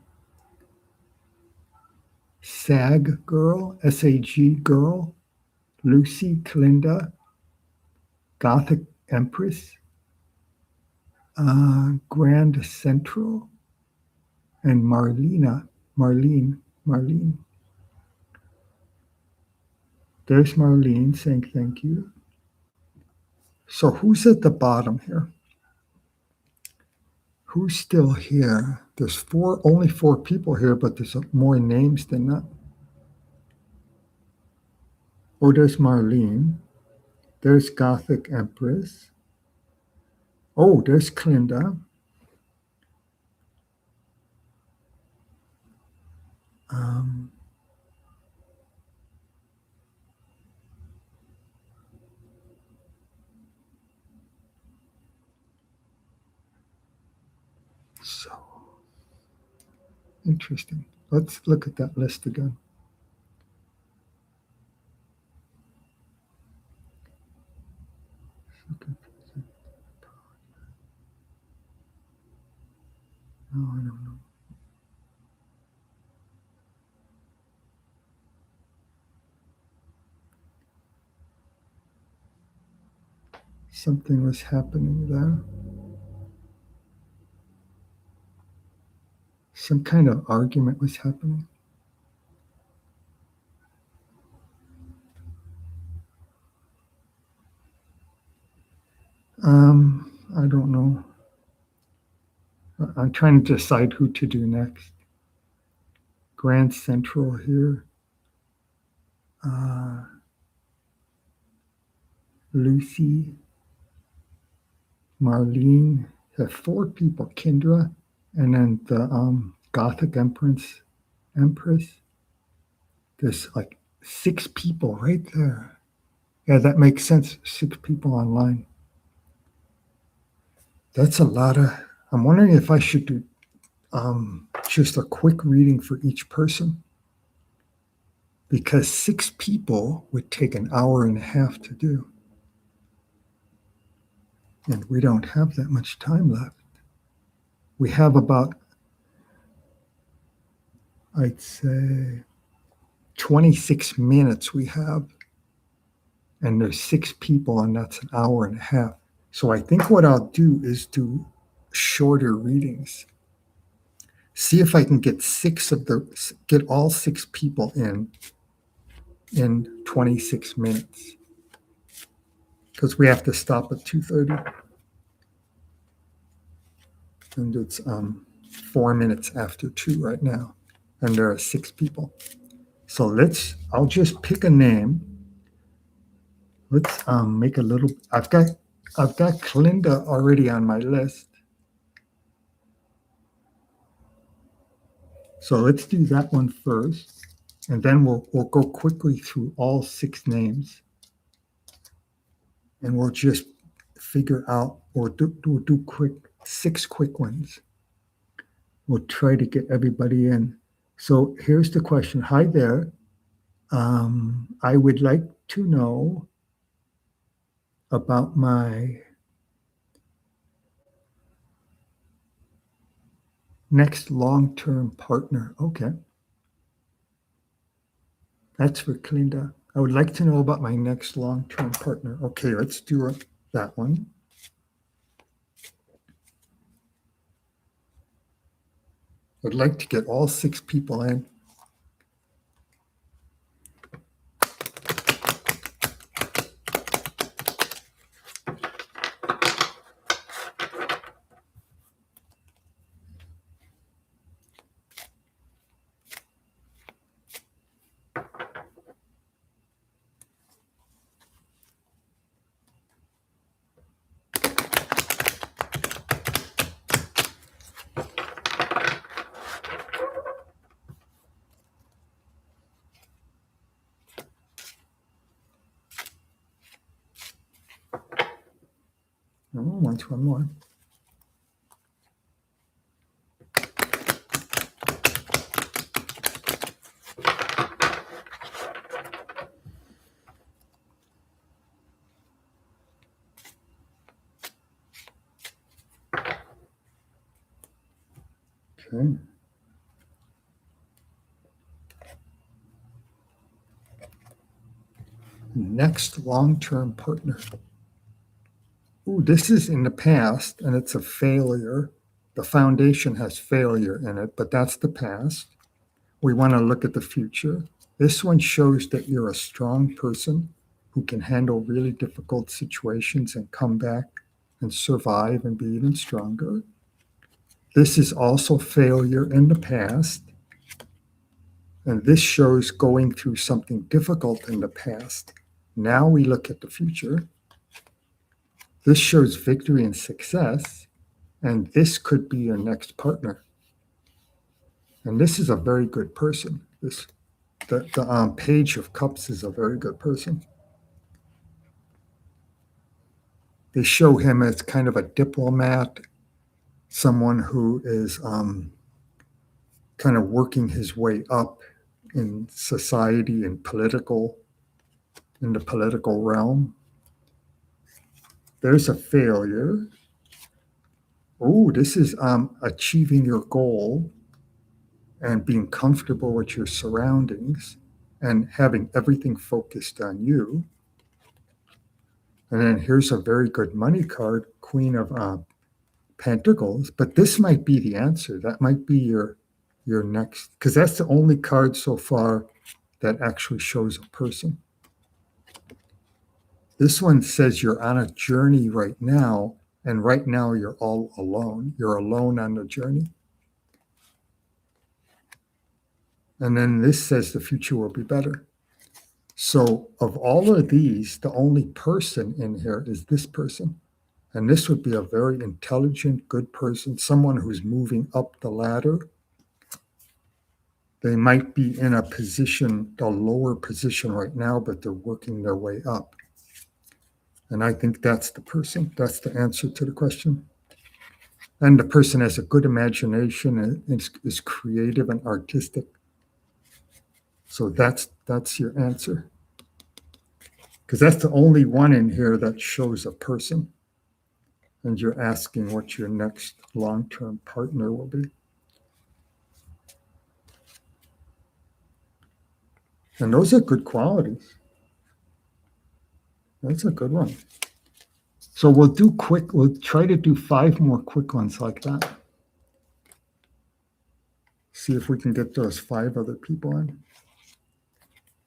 SAG girl, SAG girl, Lucy, Clinda, Gothic Empress, Grand Central, and Marlene. There's Marlene saying thank you. So who's at the bottom here? Who's still here? There's only four people here, but there's more names than that. Oh, there's Marlene. There's Gothic Empress. Oh, there's Clinda. So interesting. Let's look at that list again. No, I don't know. Something was happening there. Some kind of argument was happening. I don't know. I'm trying to decide who to do next. Grand Central here. Lucy, Marlene, have 4 people. Kendra, and then the Gothic Empress. There's like 6 people right there. Yeah, that makes sense. 6 people online. That's a lot of. I'm wondering if I should do just a quick reading for each person, because 6 people would take an hour and a half to do. And we don't have that much time left. We have about, I'd say, 26 minutes we have. And there's 6 people, and that's an hour and a half. So I think what I'll do is do shorter readings. See if I can get all 6 people in 26 minutes. Because we have to stop at 2:30. And it's 4 minutes after 2 right now. And there are 6 people. So I'll just pick a name. Let's make a little. I've got Clinda already on my list. So let's do that one first, and then we'll go quickly through all 6 names, and we'll just figure out, or do 6 quick ones. We'll try to get everybody in. So here's the question. Hi there. I would like to know about my next long-term partner. Okay. That's for Clinda. I would like to know about my next long-term partner. Okay, let's do that one. I'd like to get all 6 people in. Oh, one more. Okay. Next long-term partner. Ooh, this is in the past, and it's a failure. The foundation has failure in it, but that's the past. We want to look at the future. This one shows that you're a strong person who can handle really difficult situations and come back and survive and be even stronger. This is also failure in the past. And this shows going through something difficult in the past. Now we look at the future. This shows victory and success. And this could be your next partner. And this is a very good person. The Page of Cups is a very good person. They show him as kind of a diplomat, someone who is kind of working his way up in society and in the political realm. There's a failure. Oh, this is achieving your goal and being comfortable with your surroundings and having everything focused on you. And then here's a very good money card, Queen of Pentacles. But this might be the answer. That might be your next, because that's the only card so far that actually shows a person. This one says you're on a journey right now, and right now you're all alone. You're alone on the journey. And then this says the future will be better. So of all of these, the only person in here is this person. And this would be a very intelligent, good person, someone who's moving up the ladder. They might be in a position, a lower position right now, but they're working their way up. And I think that's the person. That's the answer to the question. And the person has a good imagination and is creative and artistic. So that's your answer. Because that's the only one in here that shows a person. And you're asking what your next long-term partner will be. And those are good qualities. That's a good one. So we'll try to do 5 more quick ones like that. See if we can get those 5 other people in.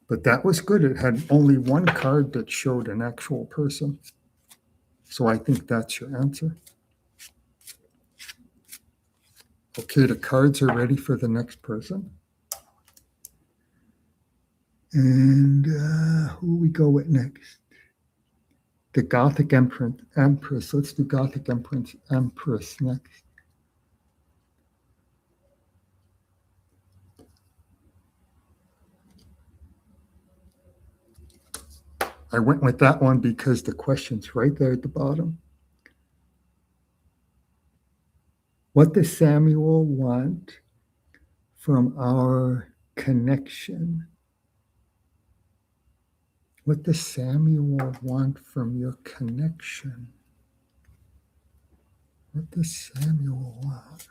But that was good. It had only one card that showed an actual person. So I think that's your answer. Okay, the cards are ready for the next person. And who we go with next? The Gothic Empress. Let's do Gothic Empress next. I went with that one because the question's right there at the bottom. What does Samuel want from our connection? What does Samuel want from your connection? What does Samuel want?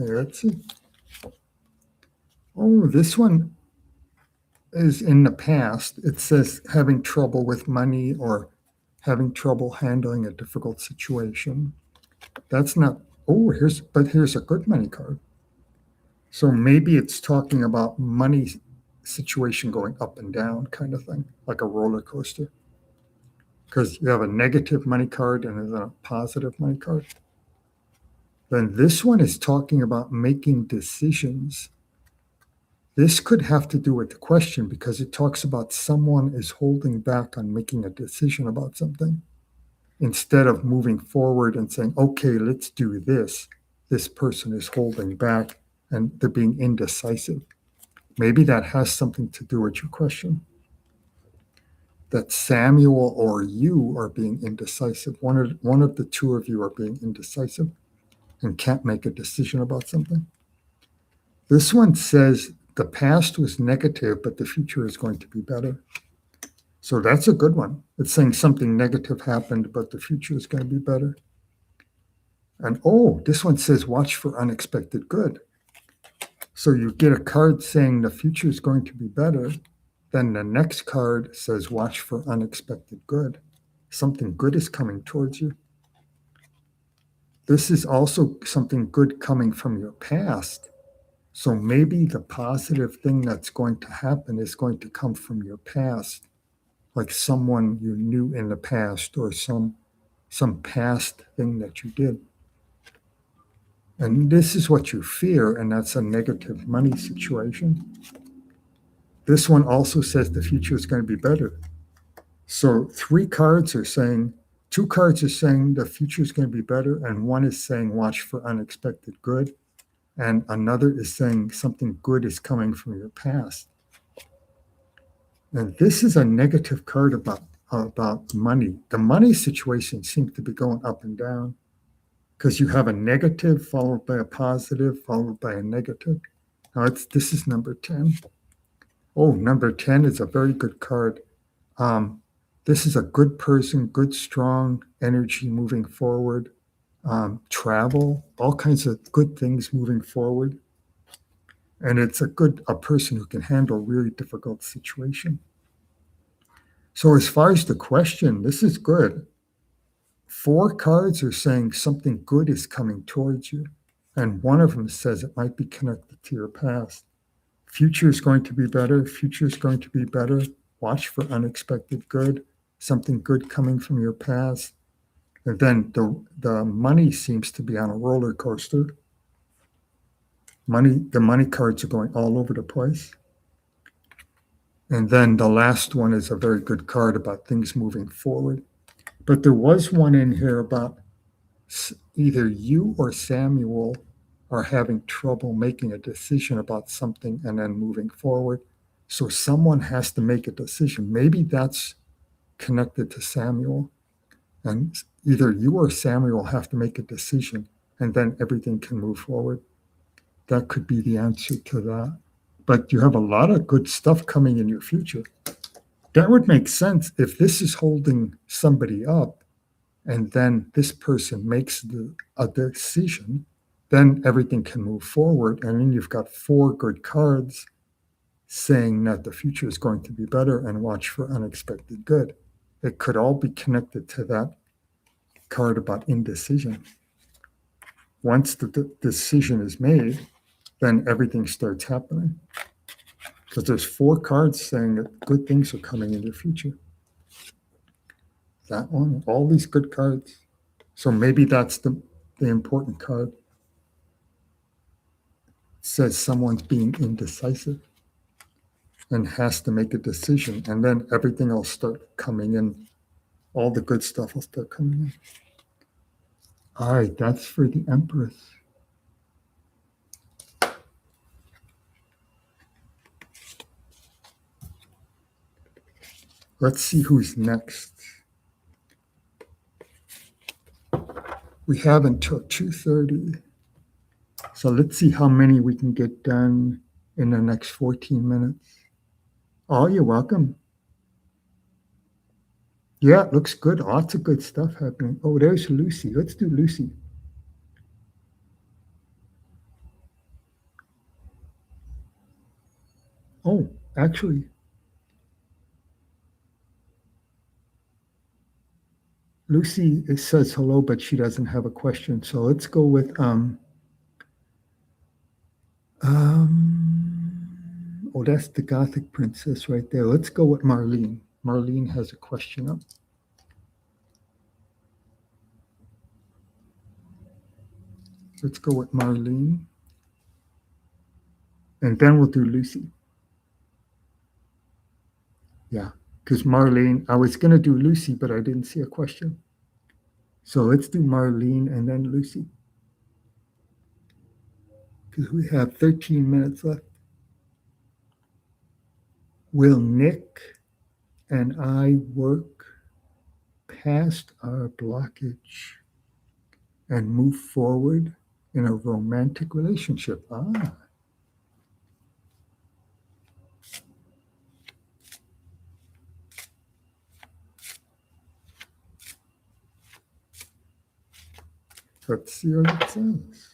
Okay, let's see. Oh, this one is in the past. It says having trouble with money or having trouble handling a difficult situation. That's not, here's a good money card. So maybe it's talking about money situation going up and down kind of thing, like a roller coaster. Because you have a negative money card and then a positive money card. Then this one is talking about making decisions. This could have to do with the question because it talks about someone is holding back on making a decision about something. Instead of moving forward and saying, okay, let's do this, this person is holding back and they're being indecisive. Maybe that has something to do with your question. That Samuel or you are being indecisive. One of the two of you are being indecisive and can't make a decision about something. This one says the past was negative, but the future is going to be better. So that's a good one. It's saying something negative happened, but the future is going to be better. And this one says watch for unexpected good. So you get a card saying the future is going to be better. Then the next card says watch for unexpected good. Something good is coming towards you. This is also something good coming from your past. So maybe the positive thing that's going to happen is going to come from your past, like someone you knew in the past or some some past thing that you did. And this is what you fear, and that's a negative money situation. This one also says the future is going to be better. So two cards are saying the future is going to be better, and one is saying watch for unexpected good, and another is saying something good is coming from your past. And this is a negative card about money. The money situation seems to be going up and down because you have a negative followed by a positive followed by a negative. Now this is number 10. Oh, number 10 is a very good card. This is a good person, good, strong energy moving forward, travel, all kinds of good things moving forward. And it's a person who can handle a really difficult situation. So as far as the question, this is good. 4 cards are saying something good is coming towards you. And one of them says it might be connected to your past. Future is going to be better. Future is going to be better. Watch for unexpected good, something good coming from your past. And then the money seems to be on a roller coaster. The money cards are going all over the place. And then the last one is a very good card about things moving forward. But there was one in here about either you or Samuel are having trouble making a decision about something and then moving forward. So someone has to make a decision. Maybe that's connected to Samuel. And either you or Samuel have to make a decision and then everything can move forward. That could be the answer to that. But you have a lot of good stuff coming in your future. That would make sense if this is holding somebody up and then this person makes a decision, then everything can move forward. And then you've got 4 good cards saying that the future is going to be better and watch for unexpected good. It could all be connected to that card about indecision. Once the decision is made, then everything starts happening. Because there's 4 cards saying that good things are coming in your future. That one, all these good cards. So maybe that's the important card. It says someone's being indecisive and has to make a decision, and then everything will start coming in. All the good stuff will start coming in. All right, that's for the Empress. Let's see who's next. We have until 2:30. So let's see how many we can get done in the next 14 minutes. Oh, you're welcome. Yeah, it looks good. Lots of good stuff happening. Oh, there's Lucy. Let's do Lucy. Oh, actually, Lucy says hello, but she doesn't have a question. So let's go with oh, that's the Gothic princess right there. Let's go with Marlene. Marlene has a question up. Let's go with Marlene. And then we'll do Lucy. Yeah, because Marlene, I was going to do Lucy, but I didn't see a question. So let's do Marlene and then Lucy. Because we have 13 minutes left. Will Nick and I work past our blockage and move forward in a romantic relationship? Let's see what it says.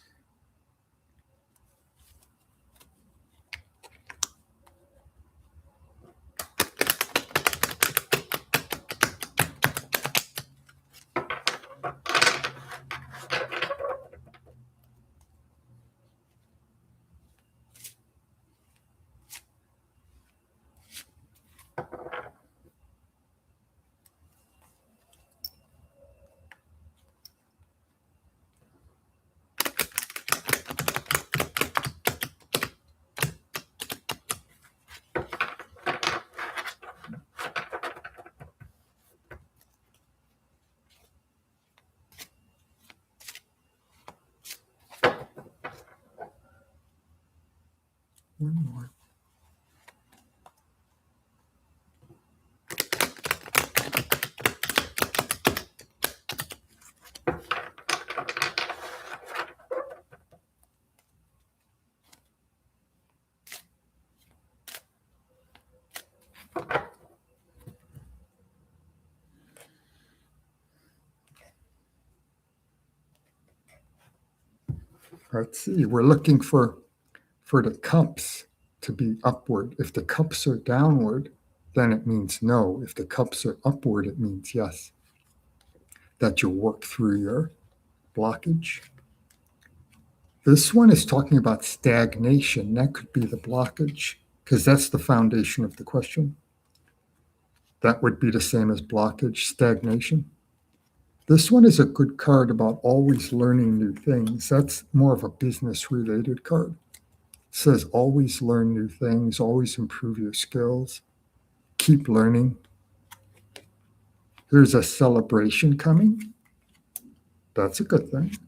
One more. Let's see. We're looking for the cups to be upward. If the cups are downward, then it means no. If the cups are upward, it means yes, that you'll work through your blockage. This one is talking about stagnation. That could be the blockage because that's the foundation of the question. That would be the same as blockage, stagnation. This one is a good card about always learning new things. That's more of a business related card. It says always learn new things, always improve your skills, keep learning. Here's a celebration coming. That's a good thing.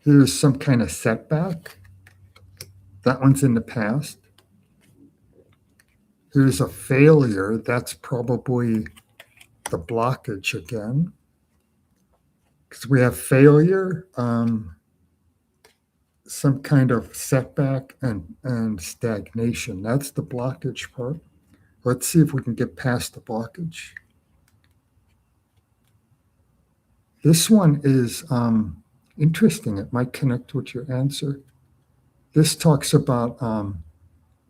Here's some kind of setback. That one's in the past. Here's a failure. That's probably the blockage again. Because we have failure, some kind of setback, and stagnation. That's the blockage part. Let's see if we can get past the blockage. This one is interesting. It might connect with your answer. This talks about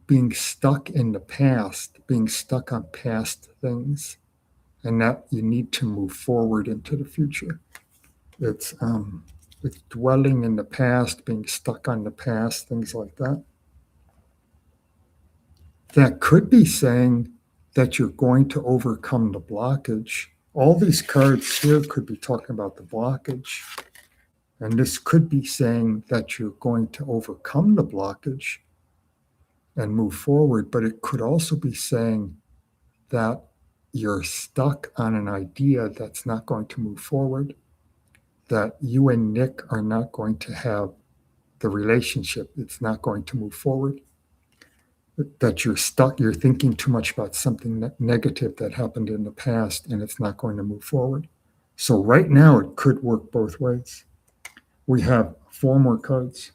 being stuck in the past, being stuck on past things, and that you need to move forward into the future. It's dwelling in the past, being stuck on the past, things like that. That could be saying that you're going to overcome the blockage. All these cards here could be talking about the blockage. And this could be saying that you're going to overcome the blockage and move forward, but it could also be saying that you're stuck on an idea that's not going to move forward, that you and Nick are not going to have the relationship. It's not going to move forward, that you're stuck, you're thinking too much about something negative that happened in the past and it's not going to move forward. So right now it could work both ways. We have 4 more cards.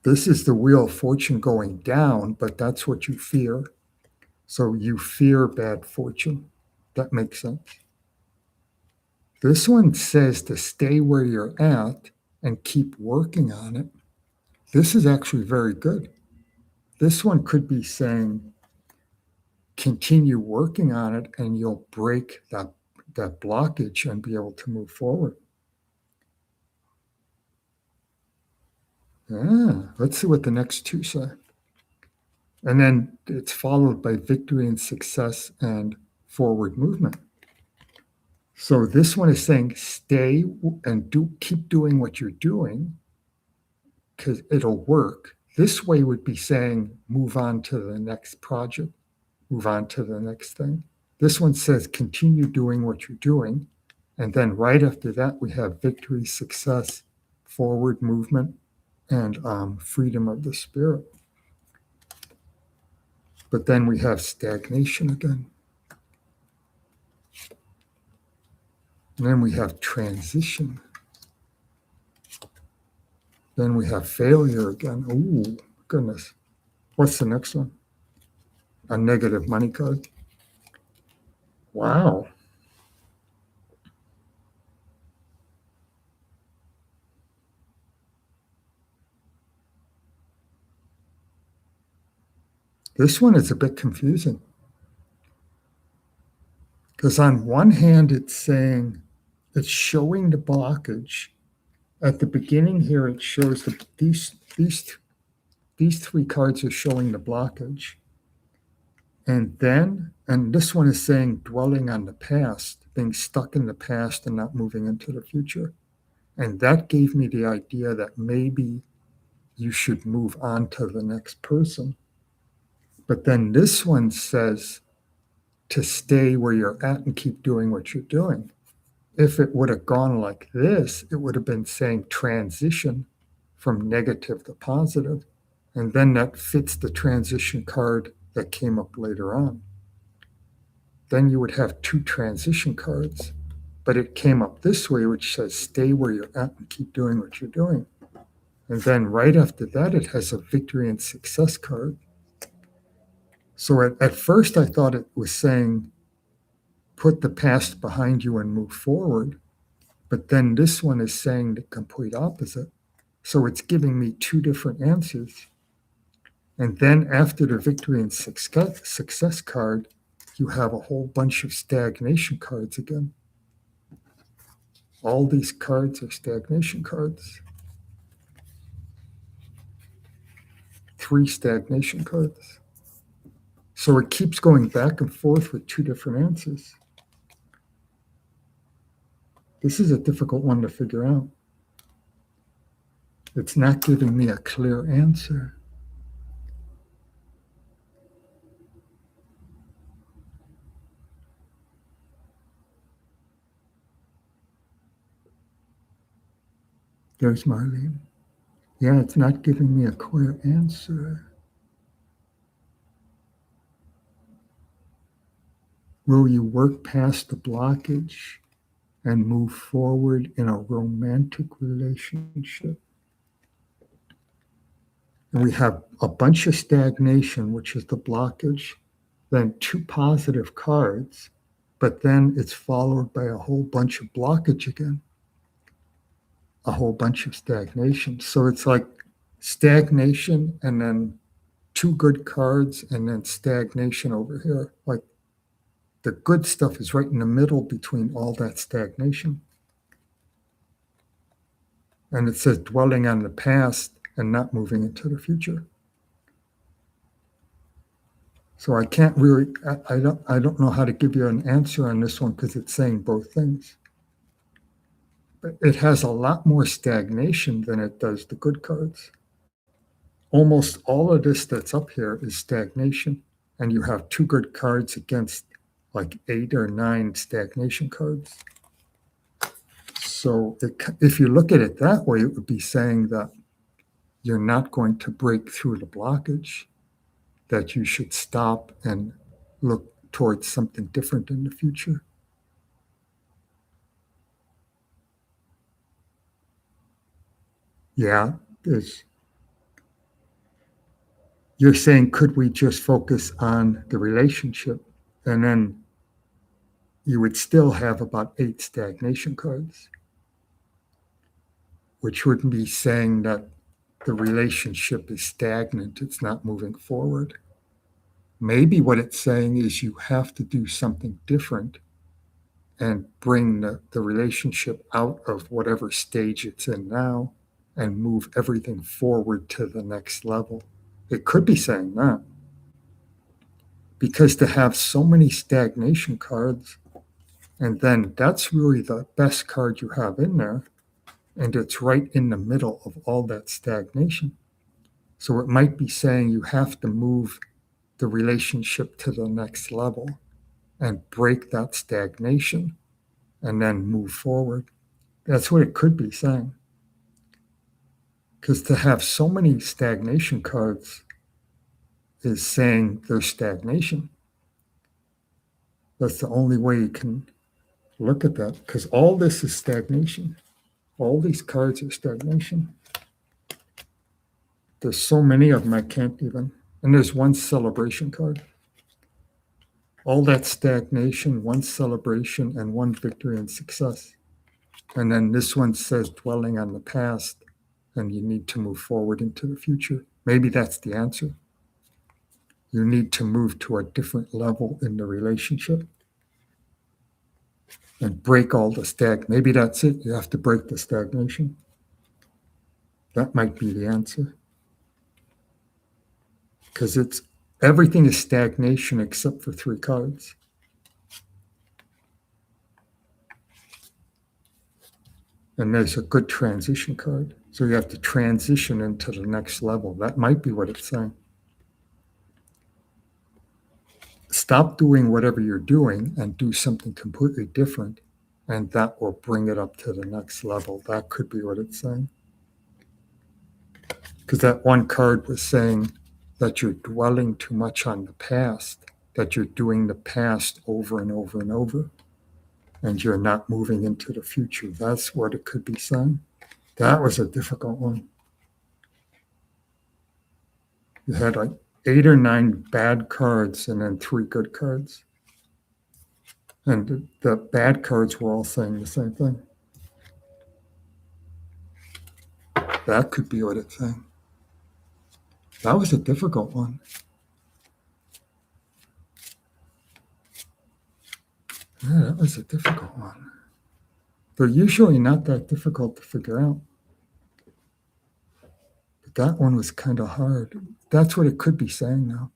This is the Wheel of Fortune going down, but that's what you fear. So you fear bad fortune. That makes sense. This one says to stay where you're at and keep working on it. This is actually very good. This one could be saying continue working on it and you'll break that blockage and be able to move forward. Let's see what the next 2 say. And then it's followed by victory and success and forward movement. So this one is saying stay and keep doing what you're doing because it'll work. This way would be saying move on to the next project, move on to the next thing. This one says continue doing what you're doing. And then right after that, we have victory, success, forward movement, and freedom of the spirit. But then we have stagnation again. And then we have transition. Then we have failure again. Oh, goodness. What's the next one? A negative money card. Wow. This one is a bit confusing. Because on one hand, it's saying, it's showing the blockage. At the beginning here, it shows that these 3 cards are showing the blockage. And this one is saying dwelling on the past, being stuck in the past and not moving into the future. And that gave me the idea that maybe you should move on to the next person. But then this one says to stay where you're at and keep doing what you're doing. If it would have gone like this, it would have been saying transition from negative to positive, and then that fits the transition card that came up later on. Then you would have two transition cards, but it came up this way, which says stay where you're at and keep doing what you're doing. And then right after that, it has a victory and success card. So at first, I thought it was saying put the past behind you and move forward. But then this one is saying the complete opposite. So it's giving me two different answers. And then after the victory and success card, you have a whole bunch of stagnation cards again. All these cards are stagnation cards. 3 stagnation cards. So it keeps going back and forth with two different answers. This is a difficult one to figure out. It's not giving me a clear answer. There's Marlene. Yeah, it's not giving me a clear answer. Will you work past the blockage and move forward in a romantic relationship? And we have a bunch of stagnation, which is the blockage, then 2 positive cards, but then it's followed by a whole bunch of blockage again, a whole bunch of stagnation. So it's like stagnation and then 2 good cards and then stagnation over here. Like the good stuff is right in the middle between all that stagnation. And it says dwelling on the past and not moving into the future. So I can't really, I don't know how to give you an answer on this one because it's saying both things. But it has a lot more stagnation than it does the good cards. Almost all of this that's up here is stagnation, and you have 2 good cards against like 8 or 9 stagnation cards. So if you look at it that way, it would be saying that you're not going to break through the blockage, that you should stop and look towards something different in the future. Yeah, you're saying, could we just focus on the relationship? And then you would still have about 8 stagnation cards, which wouldn't be saying that the relationship is stagnant, it's not moving forward. Maybe what it's saying is you have to do something different and bring the relationship out of whatever stage it's in now and move everything forward to the next level. It could be saying that. Because to have so many stagnation cards, and then that's really the best card you have in there, and it's right in the middle of all that stagnation. So it might be saying you have to move the relationship to the next level and break that stagnation and then move forward. That's what it could be saying. Because to have so many stagnation cards is saying there's stagnation. That's the only way you can look at that, because all this is stagnation. All these cards are stagnation. There's so many of them I can't even. And there's 1 celebration card. All that stagnation, 1 celebration, and 1 victory and success. And then this one says dwelling on the past, and you need to move forward into the future. Maybe that's the answer. You need to move to a different level in the relationship and break all the maybe that's it. You have to break the stagnation. That might be the answer. Because everything is stagnation except for 3 cards. And there's a good transition card. So you have to transition into the next level. That might be what it's saying. Stop doing whatever you're doing and do something completely different, and that will bring it up to the next level. That could be what it's saying. because that one card was saying that you're dwelling too much on the past, that you're doing the past over and over and over, and you're not moving into the future. That's what it could be saying. That was a difficult one. You had like 8 or 9 bad cards and then 3 good cards. And the bad cards were all saying the same thing. That could be what it's saying. That was a difficult one. Yeah, that was a difficult one. They're usually not that difficult to figure out. But that one was kind of hard. That's what it could be saying now.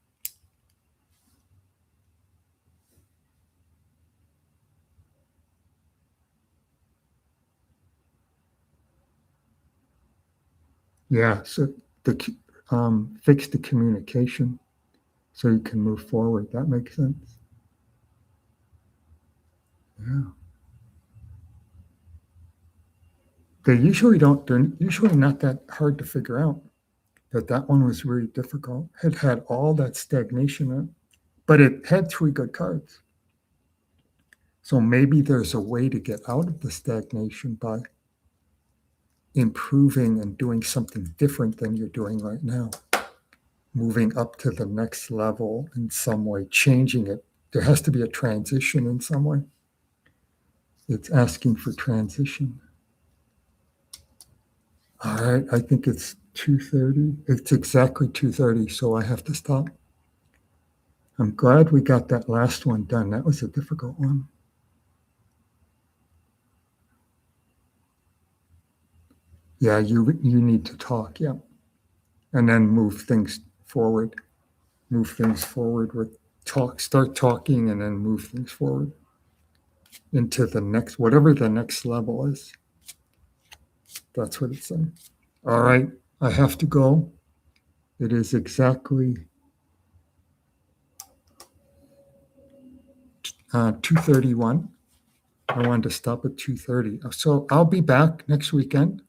Yeah, so fix the communication so you can move forward. That makes sense. Yeah. They're usually not that hard to figure out. But that one was really difficult. It had all that stagnation in it, but it had 3 good cards. So maybe there's a way to get out of the stagnation by improving and doing something different than you're doing right now. Moving up to the next level in some way, changing it. There has to be a transition in some way. It's asking for transition. All right, I think it's 2:30. It's exactly 2:30, so I have to stop. I'm glad we got that last one done. That was a difficult one. Yeah, you need to talk, yeah. And then move things forward. Move things forward with start talking and then move things forward into the next, whatever the next level is. That's what it's saying. All right, I have to go. It is exactly 2:31. I wanted to stop at 2:30. So I'll be back next weekend.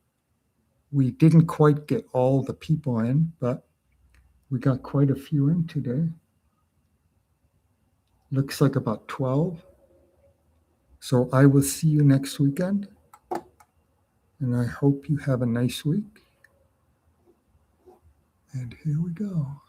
We didn't quite get all the people in, but we got quite a few in today. Looks like about 12. So I will see you next weekend. And I hope you have a nice week. And here we go.